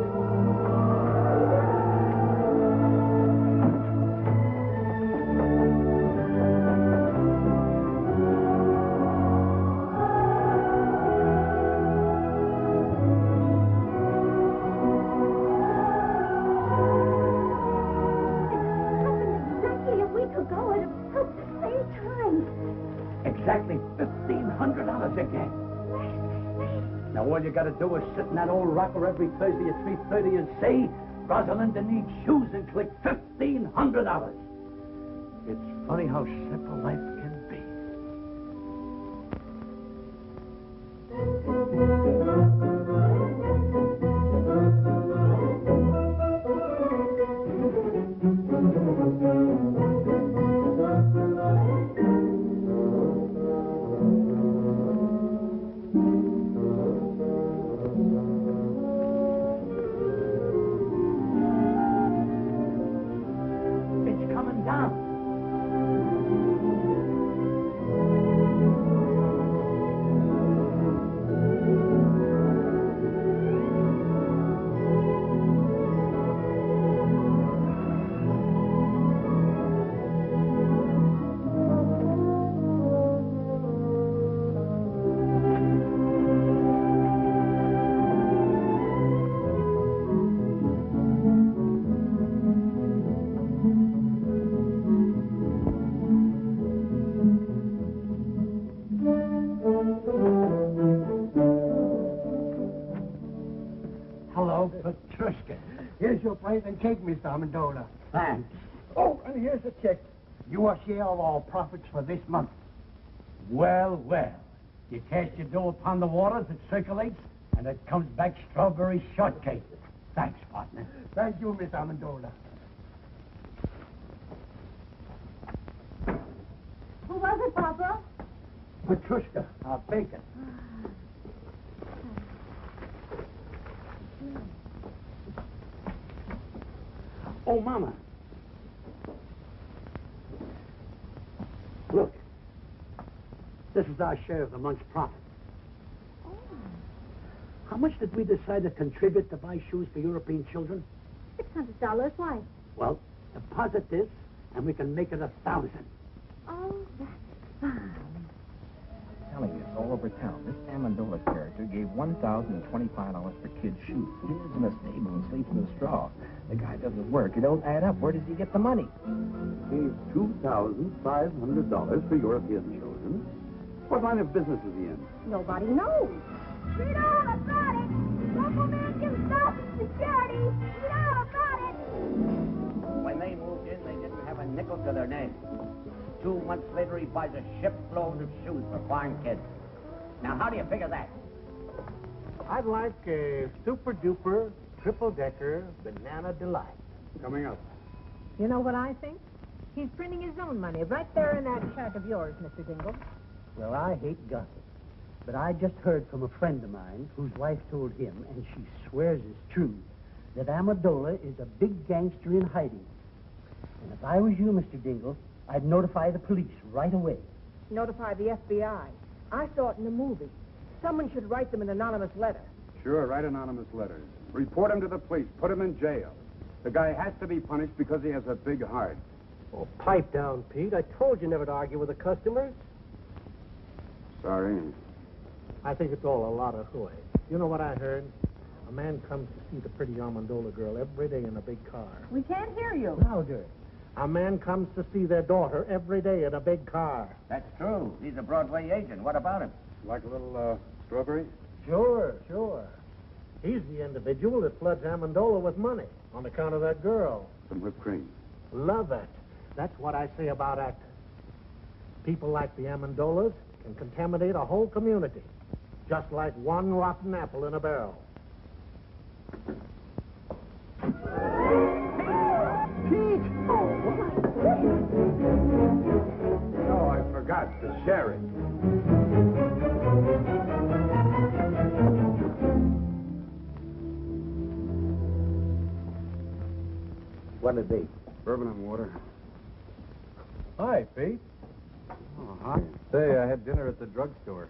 Exactly a week ago at about the same time. Exactly $1,500 again. Now all you gotta do is sit in that old rocker every Thursday at 3:30 and say, Rosalinda needs shoes, and click $1,500. It's funny how simple life can be. It's coming down. Hello, Petrushka. Here's your plate and cake, Mr. Amendola. Thanks. Oh, and here's the check. Your share of our profits for this month. Well, well. You cast your dough upon the waters, it circulates, and it comes back strawberry shortcake. Thanks, partner. Thank you, Mr. Amendola. Who was it, Papa? Petrushka, our bacon. Oh, Mama. Look. This is our share of the month's profit. How much did we decide to contribute to buy shoes for European children? $600. Why? Well, deposit this, and we can make it 1,000. Oh, that's fine. Telling you, it's all over town. This Amendola character gave $1,025 for kids' shoes. He lives in a stable and sleeps in a straw. The guy doesn't work. It don't add up. Where does he get the money? Gave $2,500 for European children. What line of business is he in? Nobody knows. Read all about it. Local man gives stop security. Read all about it. When they moved in, they didn't have a nickel to their name. 2 months later, he buys a shipload of shoes for fine kids. Now, how do you figure that? I'd like a super-duper, triple-decker banana delight. Coming up. You know what I think? He's printing his own money right there in that shack of yours, Mr. Dingle. Well, I hate gossip. But I just heard from a friend of mine whose wife told him, and she swears it's true, that Amendola is a big gangster in hiding. And if I was you, Mr. Dingle, I'd notify the police right away. Notify the FBI. I saw it in the movie. Someone should write them an anonymous letter. Sure, write anonymous letters. Report him to the police. Put him in jail. The guy has to be punished because he has a big heart. Oh, pipe down, Pete. I told you never to argue with the customers. Sorry. I think it's all a lot of hooey. You know what I heard? A man comes to see the pretty Amendola girl every day in a big car. We can't hear you. Louder. A man comes to see their daughter every day in a big car. That's true. He's a Broadway agent. What about him? Like a little, strawberry? Sure. He's the individual that floods Amendola with money on account of that girl. Some whipped cream. Love it. That's what I say about actors. People like the Amendolas can contaminate a whole community, just like one rotten apple in a barrel. Oh, I forgot the sherry. What'll it be? Bourbon and water. Hi, Pete. Oh, hi. Say, I had dinner at the drugstore.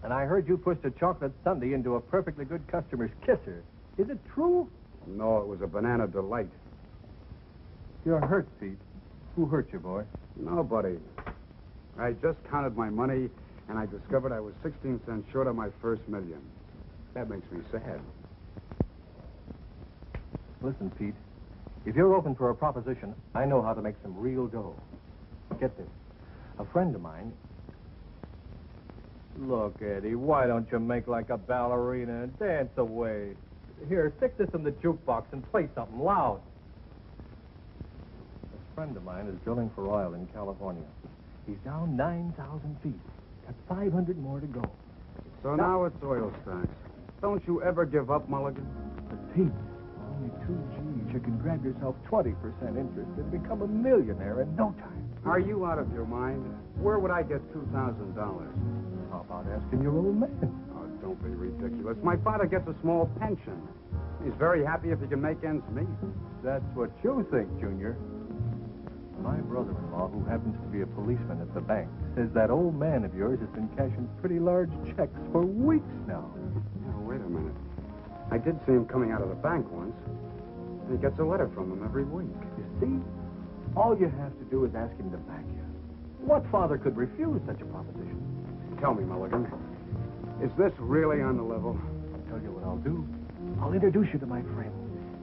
And I heard you pushed a chocolate sundae into a perfectly good customer's kisser. Is it true? No, it was a banana delight. You're hurt, Pete. Who hurt you, boy? Nobody. I just counted my money, and I discovered I was 16 cents short of my first million. That makes me sad. Listen, Pete. If you're open for a proposition, I know how to make some real dough. Get this. A friend of mine... Look, Eddie, why don't you make like a ballerina and dance away? Here, stick this in the jukebox and play something loud. A friend of mine is drilling for oil in California. He's down 9,000 feet. Got 500 more to go. So now it's oil stocks. Don't you ever give up, Mulligan? But Pete, only 2 G's, you can grab yourself 20% interest and become a millionaire in no time. Are you out of your mind? Where would I get $2,000? How about asking your old man? Oh, don't be ridiculous. My father gets a small pension. He's very happy if he can make ends meet. That's what you think, Junior. My brother-in-law, who happens to be a policeman at the bank, says that old man of yours has been cashing pretty large checks for weeks now. Now, wait a minute. I did see him coming out of the bank once. And he gets a letter from him every week. You see? All you have to do is ask him to back you. What father could refuse such a proposition? Tell me, Mulligan, is this really on the level? I'll tell you what I'll do. I'll introduce you to my friend.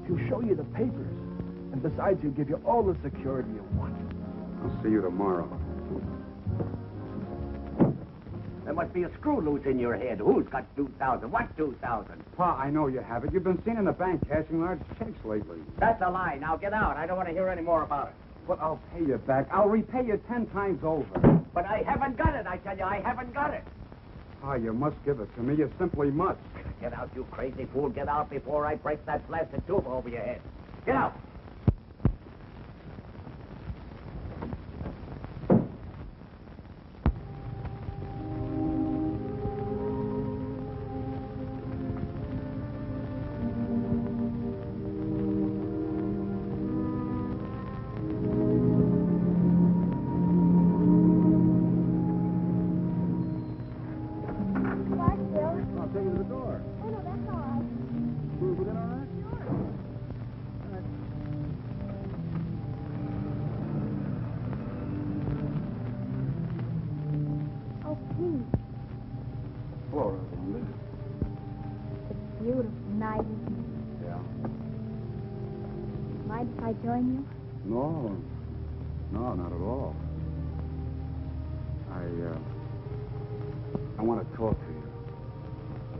He'll show you the papers. And besides, he'll give you all the security you want. I'll see you tomorrow. There must be a screw loose in your head. Who's got 2,000? What 2,000? Pa, I know you have it. You've been seen in the bank cashing large checks lately. That's a lie. Now get out. I don't want to hear any more about it. But I'll pay you back. I'll repay you 10 times over. But I haven't got it, I tell you. I haven't got it. Pa, you must give it to me. You simply must. Get out, you crazy fool. Get out before I break that blasted tube over your head. Get out. Mind if I join you? No, not at all. I want to talk to you.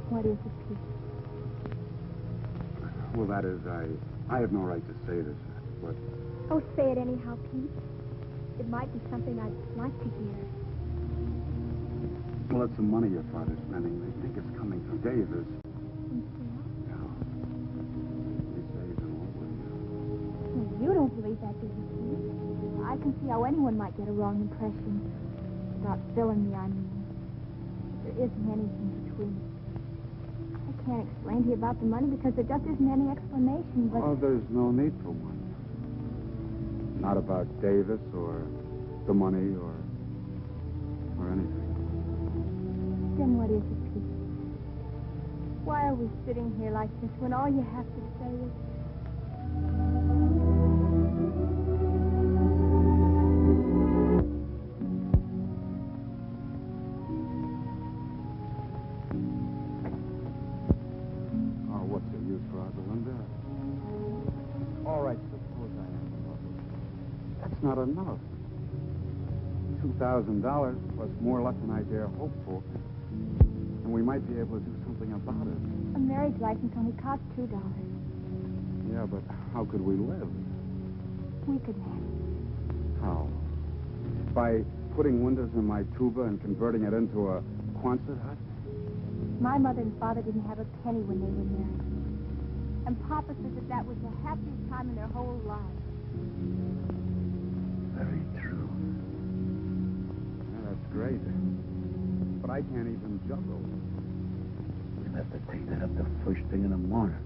What is it, Pete? Well, that is, I have no right to say this, but... Oh, say it anyhow, Pete. It might be something I'd like to hear. Well, it's the money your father's spending. They think it's coming from Davis. Yeah. He says it all with you. Well, you don't believe that, do you, Pete? I can see how anyone might get a wrong impression. About filling me, I mean. There isn't anything between us. I can't explain to you about the money because there just isn't any explanation, but... Oh, there's no need for one. Not about Davis or the money or anything. Then what is it, Pete? Why are we sitting here like this when all you have to say is... Oh, what's the use, Rosalinda? All right, suppose I have a problem. not enough. $2,000 plus more luck than I dare hope for. And we might be able to do something about it. A marriage license only costs $2. Yeah, but how could we live? We could manage. How? By putting windows in my tuba and converting it into a Quonset hut? My mother and father didn't have a penny when they were married. And Papa said that that was the happiest time in their whole lives. Very true. Yeah, that's great. But I can't even juggle. We'll have to take that up the first thing in the morning.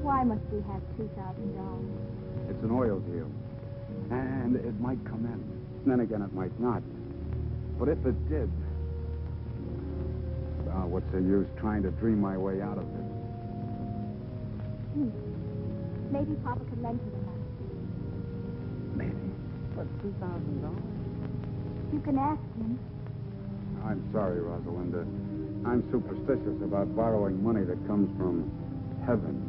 Why must we have $2,000? It's an oil deal. And it might come in. Then again, it might not. But if it did, what's the use trying to dream my way out of it? Maybe Papa could lend you the money. Maybe. But $2,000? You can ask him. I'm sorry, Rosalinda. I'm superstitious about borrowing money that comes from heaven.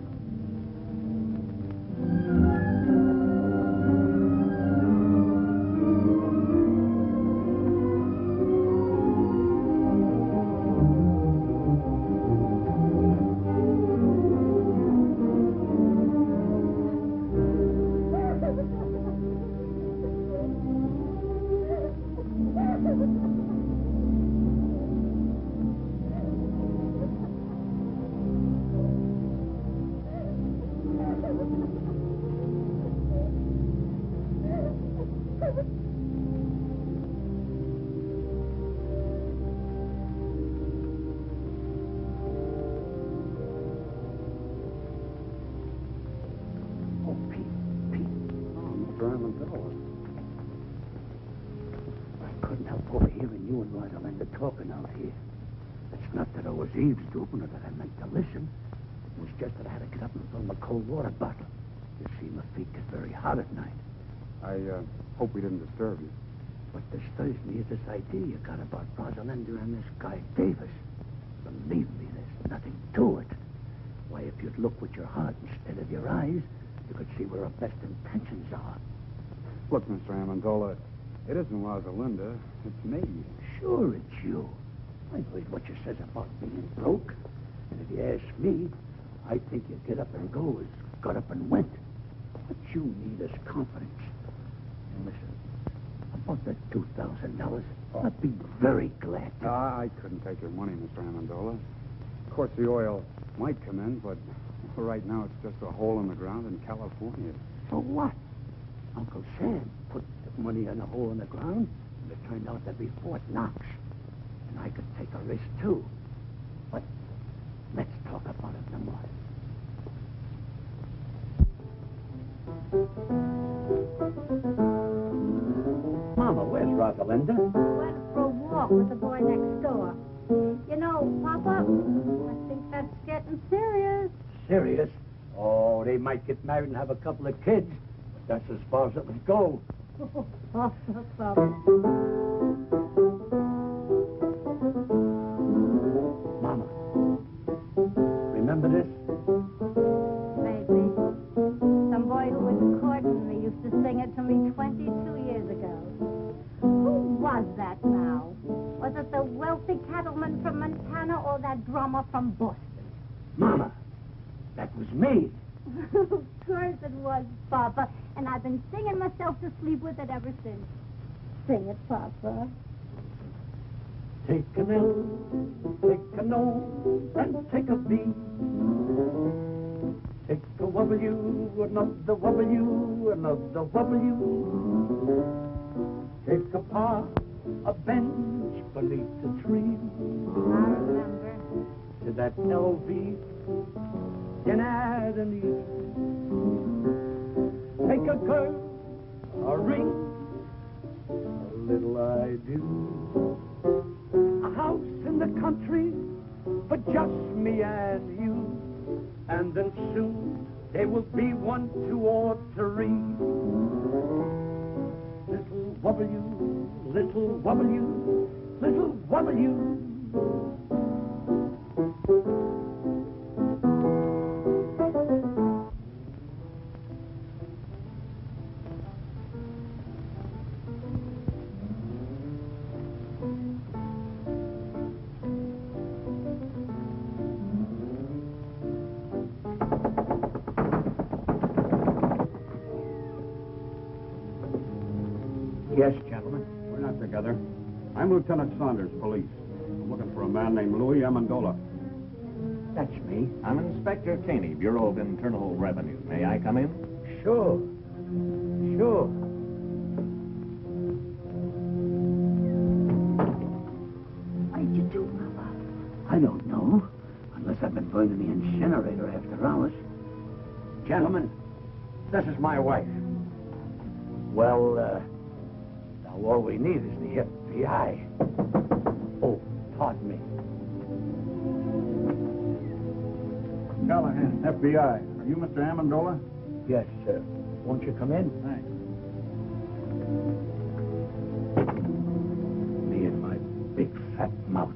Talking out here. It's not that I was eavesdropping or that I meant to listen. It was just that I had to get up and fill my cold water bottle. You see, my feet get very hot at night. I hope we didn't disturb you. What disturbs me is this idea you got about Rosalinda and this guy Davis. Believe me, there's nothing to it. Why, if you'd look with your heart instead of your eyes, you could see where our best intentions are. Look, Mr. Amendola, it isn't Rosalinda. It's me. Sure, it's you. I heard what you says about being broke. And if you ask me, I think you get up and go as got up and went. What you need is confidence. And listen, about that $2,000, I'd be very glad to. I couldn't take your money, Mr. Amendola. Of course, the oil might come in, but for right now, it's just a hole in the ground in California. So what? Uncle Sam put the money in a hole in the ground, and it turned out to be Fort Knox. And I could take a risk, too. But let's talk about it no more. Mama, where's Rosalinda? Went for a walk with the boy next door. You know, Papa, I think that's getting serious. Serious? Oh, they might get married and have a couple of kids. But that's as far as it would go. Papa. Mama, remember this? Maybe. Some boy who was courting me used to sing it to me 22 years ago. Who was that now? Was it the wealthy cattleman from Montana or that drummer from Boston? Mama, that was me. Of course it was, Papa. And I've been singing myself to sleep with it ever since. Sing it, Papa. Take an L, take an O, and take a B. Take a W, another W, another W. Take a par, a bench beneath the tree. I remember. To that LV, can add an E. Take a girl, a ring, a little I do. A house in the country for just me and you. And then soon there will be 1, 2, or 3. Little W, little W, little W. Yes, gentlemen. We're not together. I'm Lieutenant Saunders, police. I'm looking for a man named Louis Amendola. That's me. I'm Inspector Caney, Bureau of Internal Revenue. May I come in? Sure. Sure. What did you do, Mama? I don't know. Unless I've been burning the incinerator after hours. Gentlemen, this is my wife. Well, now all we need is the FBI. Oh, pardon me. Callahan, FBI. Are you Mr. Amendola? Yes, sir. Won't you come in? Thanks. Me and my big fat mouth.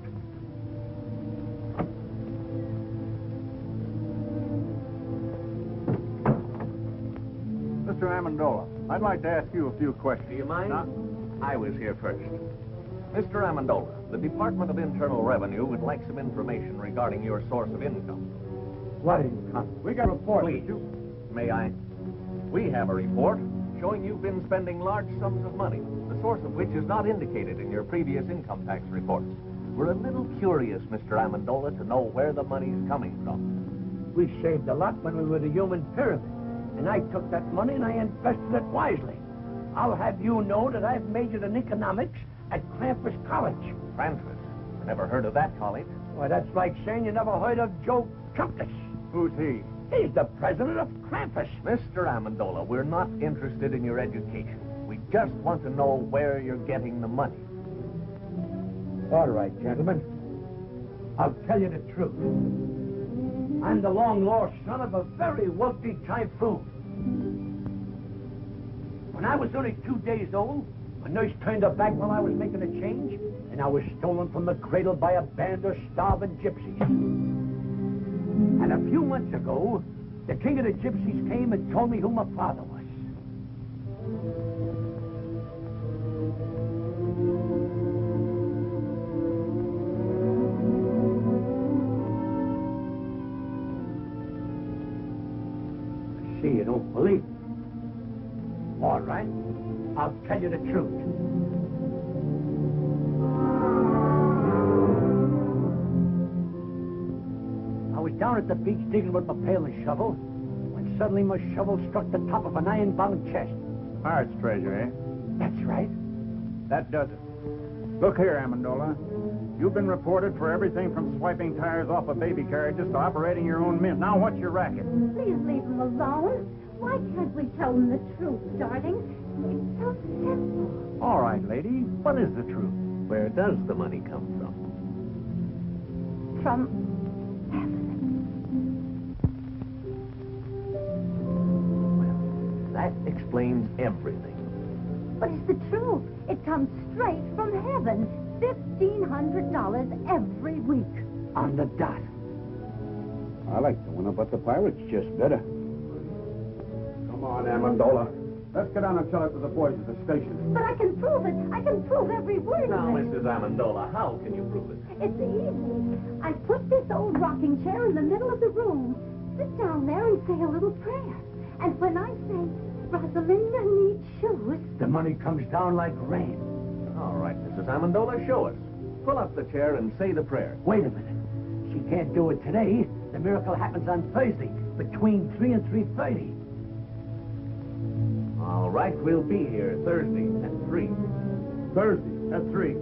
Mr. Amendola, I'd like to ask you a few questions. Do you mind? Now, I was here first. Mr. Amendola, the Department of Internal Revenue would like some information regarding your source of income. What income? we got a report. Please. May I? We have a report showing you've been spending large sums of money, the source of which is not indicated in your previous income tax reports. We're a little curious, Mr. Amendola, to know where the money's coming from. We saved a lot when we were the human pyramid. And I took that money and I invested it wisely. I'll have you know that I've majored in economics at Krampus College. Krampus? I never heard of that college. Why, that's like saying you never heard of Joe Krampus. Who's he? He's the president of Krampus. Mr. Amendola, we're not interested in your education. We just want to know where you're getting the money. All right, gentlemen. I'll tell you the truth. I'm the long-lost son of a very wealthy typhoon. When I was only 2 days old, my nurse turned her back while I was making a change, and I was stolen from the cradle by a band of starving gypsies. And a few months ago, the king of the gypsies came and told me who my father was. I see you don't believe me. All right, I'll tell you the truth. I was down at the beach digging with my pail and shovel, when suddenly my shovel struck the top of an iron-bound chest. Pirate's treasure, eh? That's right. That does it. Look here, Amendola. You've been reported for everything from swiping tires off of baby carriages to operating your own mint. Now, what's your racket? Please leave him alone. Why can't we tell him the truth, darling? It's so simple. All right, lady. What is the truth? Where does the money come from? From That explains everything. But it's the truth. It comes straight from heaven. $1,500 every week. On the dot. I like the one about the pirates just better. Come on, Amendola. Let's get down and tell it to the boys at the station. But I can prove it. I can prove every word Now, of it. Mrs. Amendola, how can you prove it? It's easy. I put this old rocking chair in the middle of the room. Sit down there and say a little prayer. And when I say, Rosalinda needs shoes, The money comes down like rain. All right, Mrs. Amendola, show us. Pull up the chair and say the prayer. Wait a minute. She can't do it today. The miracle happens on Thursday, between 3 and 3:30. All right, we'll be here Thursday at 3. Thursday at 3.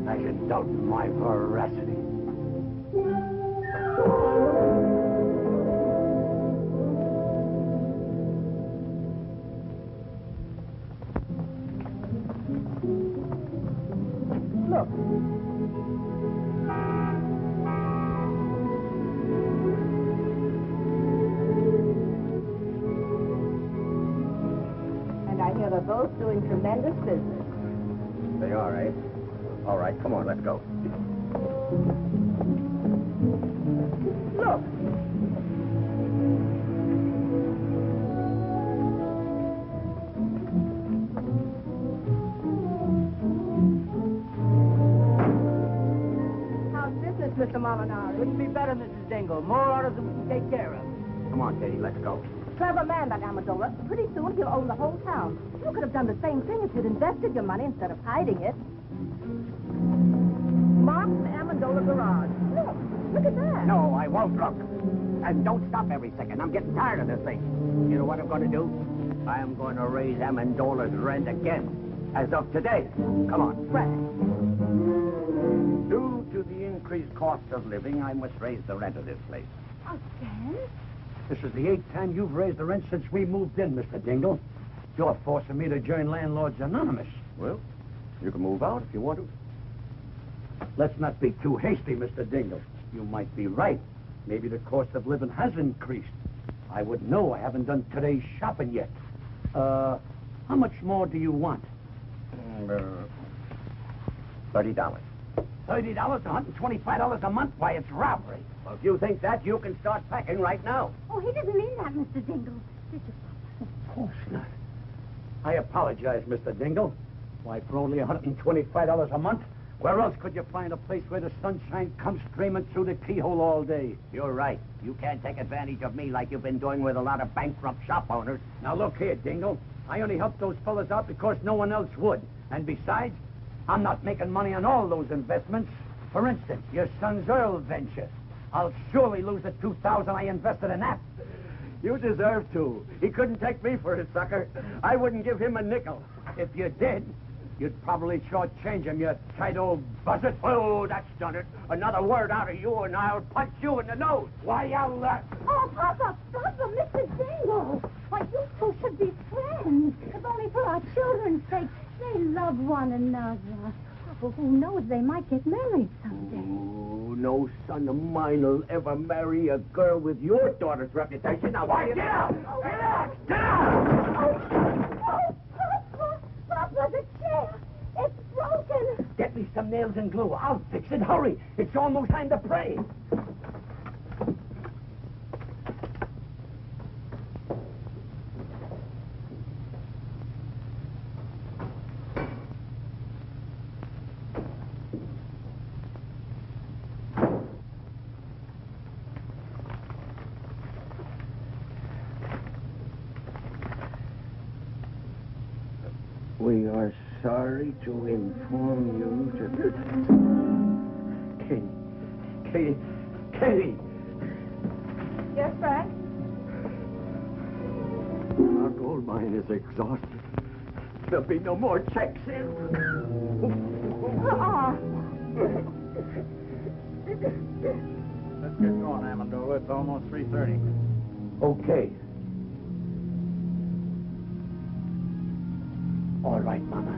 I should doubt my veracity. Look. And I hear they're both doing tremendous business. They are, eh? All right, come on, let's go. Look. Mr. Molinari. Couldn't be better, Mrs. Dingle. More orders than we can take care of. Come on, Katie, let's go. Clever man, that Amendola. Pretty soon he'll own the whole town. You could have done the same thing if you'd invested your money instead of hiding it. Mark's Amendola Garage. Look at that. No, I won't look. And don't stop every second. I'm getting tired of this thing. You know what I'm going to do? I am going to raise Amendola's rent again. As of today. Come on. Frank. Due to the increased cost of living, I must raise the rent of this place. Again? This is the 8th time you've raised the rent since we moved in, Mr. Dingle. You're forcing me to join Landlords Anonymous. Well, you can move out if you want to. Let's not be too hasty, Mr. Dingle. You might be right. Maybe the cost of living has increased. I wouldn't know. I haven't done today's shopping yet. How much more do you want? $30. $30, $125 a month? Why, it's robbery. Well, if you think that, you can start packing right now. Oh, he didn't mean that, Mr. Dingle. Did you, Papa? Of course not. I apologize, Mr. Dingle. Why, for only $125 a month, where else could you find a place where the sunshine comes streaming through the keyhole all day? You're right. You can't take advantage of me like you've been doing with a lot of bankrupt shop owners. Now, look here, Dingle. I only helped those fellas out because no one else would. And besides, I'm not making money on all those investments. For instance, your son's oil venture. I'll surely lose the $2,000 I invested in that. You deserve to. He couldn't take me for his sucker. I wouldn't give him a nickel. If you did, you'd probably shortchange him, you tight old buzzard. Oh, that's done it. Another word out of you, and I'll punch you in the nose. Why, I'll... Oh, Papa, Mr. Dingle. Why, you two should be friends. If only for our children's sake. They love one another. Papa, who knows, they might get married someday. Oh, no son of mine will ever marry a girl with your daughter's reputation. Now, why, get out! Get out! Get out! Papa, the chair. It's broken. Get me some nails and glue. I'll fix it. Hurry. It's almost time to pray. We are sorry to inform you that... Katie! Yes, Frank? Our gold mine is exhausted. There'll be no more checks in. Let's get going, Amendola. It's almost 3:30. Okay. All right, Mama.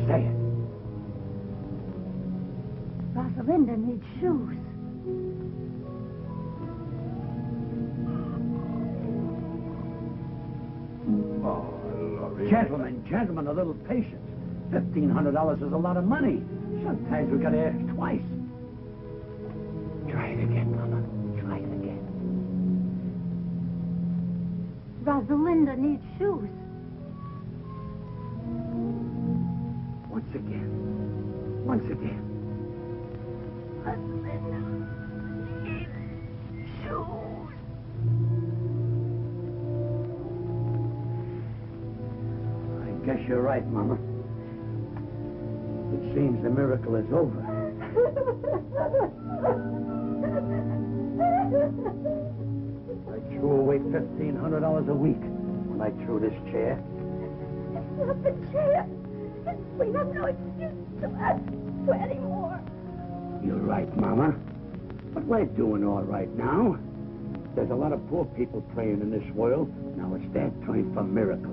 Say it. Rosalinda needs shoes. Oh, Laurie. Gentlemen, a little patience. $1,500 is a lot of money. Sometimes we gotta ask twice. Try it again, Mama. Try it again. Rosalinda needs shoes. Once again. Rosalinda needs shoes. I guess you're right, Mama. It seems the miracle is over. I threw away $1,500 a week when I threw this chair. It's not the chair. We have no excuse to ask for any more. You're right, Mama. But we're doing all right now. There's a lot of poor people praying in this world. Now it's their time for miracles.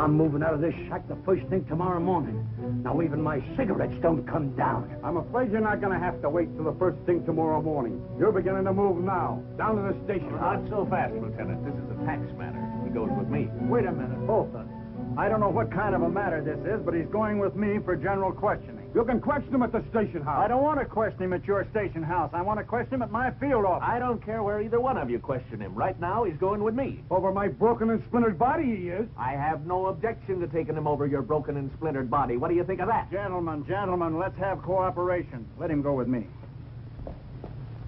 I'm moving out of this shack the first thing tomorrow morning. Now even my cigarettes don't come down. I'm afraid you're not going to have to wait till the first thing tomorrow morning. You're beginning to move now. Down to the station. Not so fast, Lieutenant. This is a tax matter. We goes with me. Wait a minute, both of you. I don't know what kind of a matter this is, but he's going with me for general questioning. You can question him at the station house. I don't want to question him at your station house. I want to question him at my field office. I don't care where either one of you question him. Right now, he's going with me. Over my broken and splintered body, he is. I have no objection to taking him over your broken and splintered body. What do you think of that? Gentlemen, let's have cooperation. Let him go with me.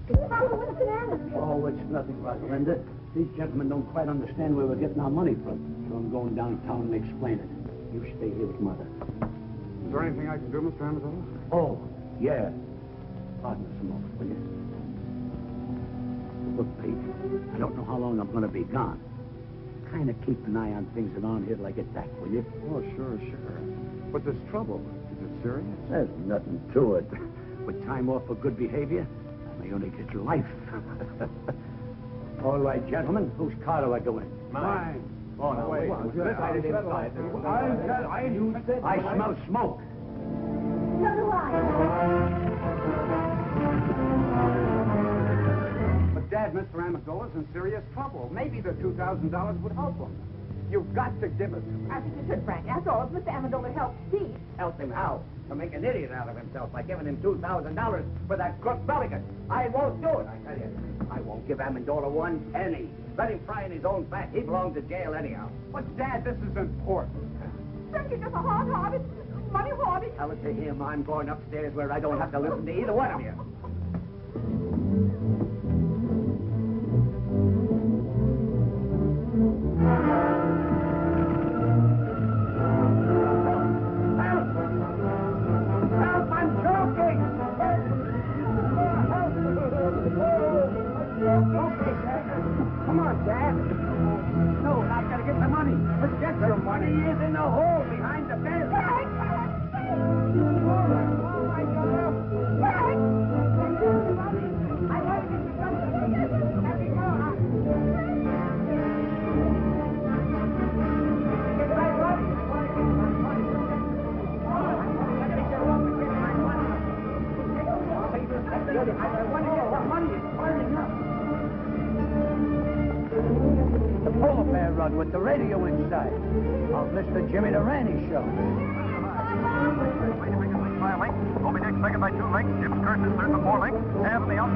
Papa, what's the matter? Oh, it's nothing, Rosalinda. These gentlemen don't quite understand where we're getting our money from. So I'm going downtown and explain it. You stay here with Mother. Is there anything I can do, Mr. Amazola? Oh, yeah. Pardon us a moment, will you? Look, Pete, I don't know how long I'm going to be gone. Kind of keep an eye on things around here till I get back, will you? Oh, sure. But this trouble, is it serious? There's nothing to it. With time off for good behavior, I may only get life. All right, gentlemen, whose car do I go in? Mine. Oh, no, wait. I didn't inside. I smell smoke. So do I. But, Dad, Mr. Amendola's in serious trouble. Maybe the $2,000 would help him. You've got to give it to me. I think you should, Frank. After all, if Mr. Amendola helps Pete. Help him how? To make an idiot out of himself by giving him $2,000 for that crook Pelican. I won't do it, I tell you. I won't give Amendola one penny. Let him fry in his own fat. He belongs to jail anyhow. But, Dad, this is important. Frank, you're just a hard-hearted, money-hoarding. Tell it to him. I'm going upstairs where I don't have to listen to either one of you. Help! I'm choking! Come on, Dad. No, I've got to get the money. Forget your money. He is in the hole behind the bed. Frank! Oh, my God. Frank! I want to get you something. Let me go. Get my money. I gotta get off and get my money. I want to get the money. It's burning up. The polar bear rug with the radio inside. Of Mr. Jimmy Durante show. By a link. Obi next second by 2 links. Jim's Curtis third by 4 links. Half in the out.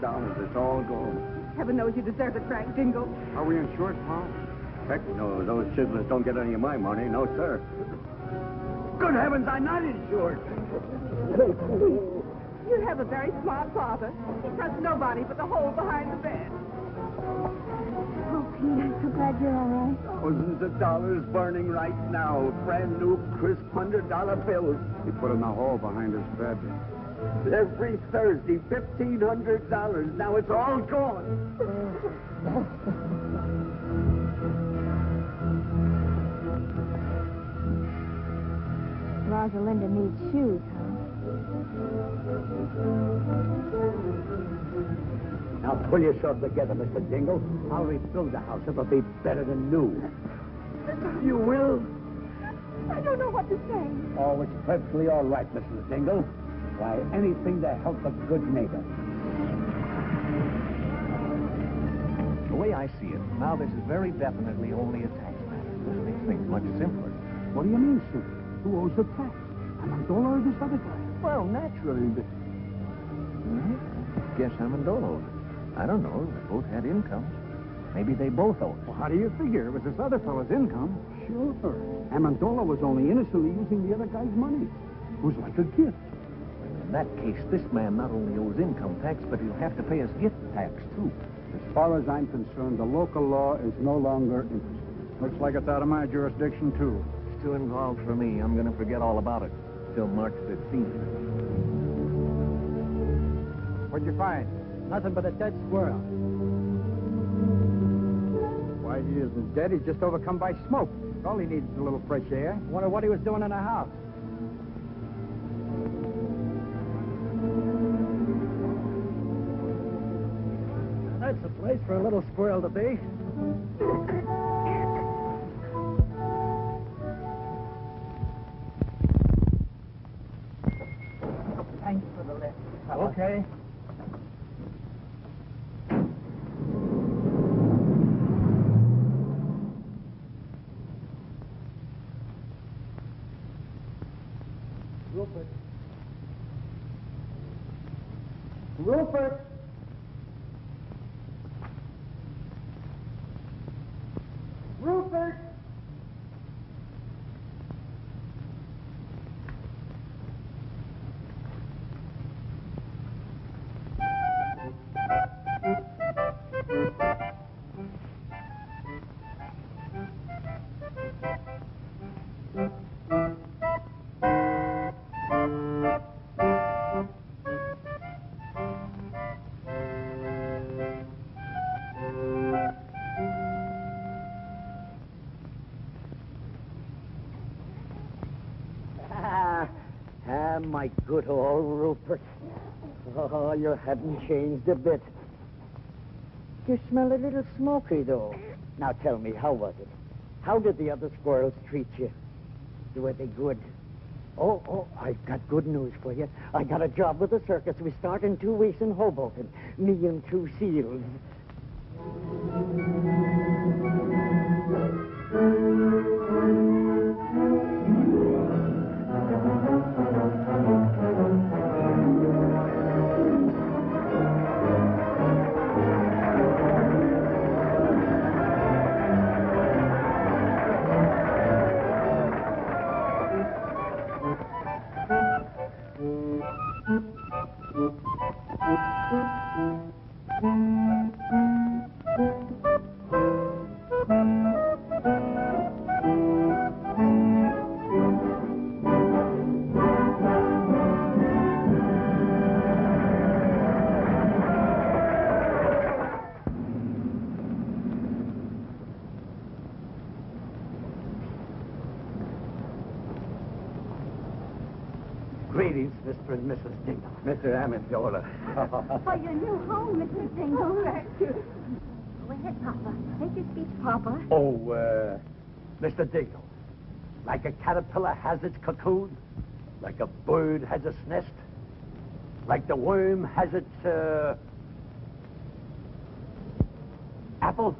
$1,000. It's all gone. Heaven knows you deserve it, Frank Dingle. Are we insured, Pa? Heck no, those chiselers don't get any of my money. No, sir. Good heavens, I'm not insured. You have a very smart father. He trusts nobody but the hole behind the bed. Oh, Pete, I'm so glad you're all right. Thousands of dollars burning right now. Brand new, crisp $100 bills. He put in the hole behind his bed. Every Thursday, $1,500. Now it's all gone. Rosalinda needs shoes, huh? Now pull yourself together, Mr. Dingle. I'll rebuild the house. It'll be better than new. You will? I don't know what to say. Oh, it's perfectly all right, Mrs. Dingle. Why, anything to help a good neighbor. The way I see it, now this is very definitely only a tax matter. This makes things much simpler. What do you mean, sir? Who owes the tax? Amendola or this other guy? Well, naturally, but... Guess Amendola owes it. I don't know. They both had incomes. Maybe they both owe it. Well, how do you figure? It was this other fellow's income. Sure. Amendola was only innocently using the other guy's money. It was like a gift. In that case, this man not only owes income tax, but he'll have to pay us gift tax, too. As far as I'm concerned, the local law is no longer interested. Looks like it's out of my jurisdiction, too. It's too involved for me. I'm going to forget all about it till March 15th. What'd you find? Nothing but a dead squirrel. Why, he isn't dead. He's just overcome by smoke. All he needs is a little fresh air. Wonder what he was doing in the house. That's the place for a little squirrel to be. Thanks for the lift. Okay. Rupert. Rupert! Rupert! My good old Rupert. Oh, you haven't changed a bit. You smell a little smoky, though. Now tell me, how was it? How did the other squirrels treat you? Were they good? Oh, I've got good news for you. I got a job with the circus. We start in 2 weeks in Hoboken. Me and 2 seals. Greetings, Mr. and Mrs. Dingle. Mr. Amendola. For your new home, Mr. Dingle. Go ahead, Papa. Take your seat, Papa. Oh, Mr. Dingle. Like a caterpillar has its cocoon, like a bird has its nest, like the worm has its, apple.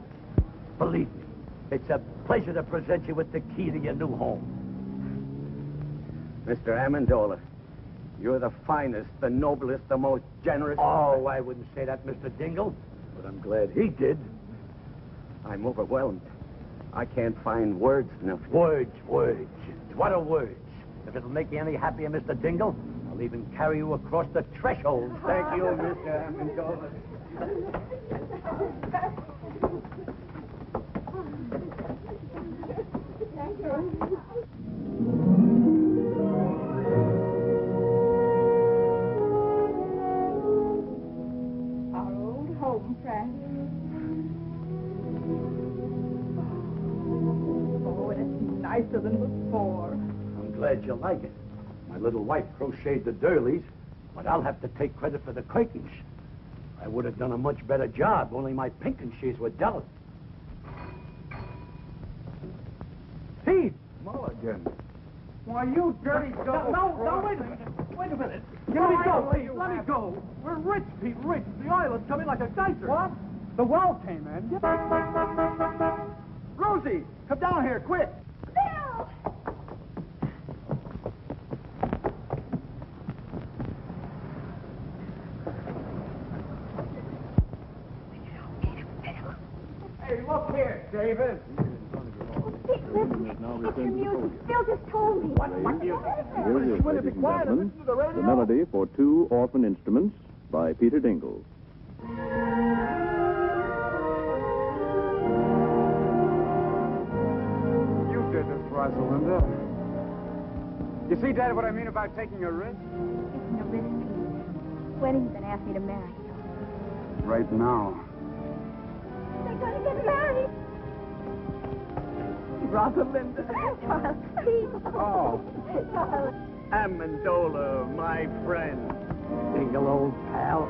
Believe me, it's a pleasure to present you with the key to your new home. Mr. Amendola, you're the finest, the noblest, the most generous... Oh, I wouldn't say that, Mr. Dingle, but I'm glad he did. I'm overwhelmed. I can't find words enough. Words. What are words? If it'll make you any happier, Mr. Dingle, I'll even carry you across the threshold. Thank you, Mr. Amendola. Thank you. Our old home, Frank. Oh, it's nicer than before. I'm glad you like it. My little wife crocheted the durleys, but I'll have to take credit for the quakings. I would have done a much better job, only my pinking-shears were delicate. Pete! Mulligan. Why, you dirty double... No, wait a minute. Wait a minute. Let me go, Pete. Let me go. We're rich, Pete, rich. The oil is coming like a geyser. What? The well came in. Rosie, come down here, quick. Bill! Hey, look here, David. Dick, listen. It's the music. Bill just told me. What music? Here is, ladies and gentlemen, the melody for 2 orphan instruments by Peter Dingle. You did this, Rosalinda. You see, Dad, what I mean about taking a risk? Taking a risk, Pete. When are you going to ask me to marry you? Right now. They're going to get married. Rosalinda. Charles, please. Oh. Charles. Amendola, my friend. Single old pal.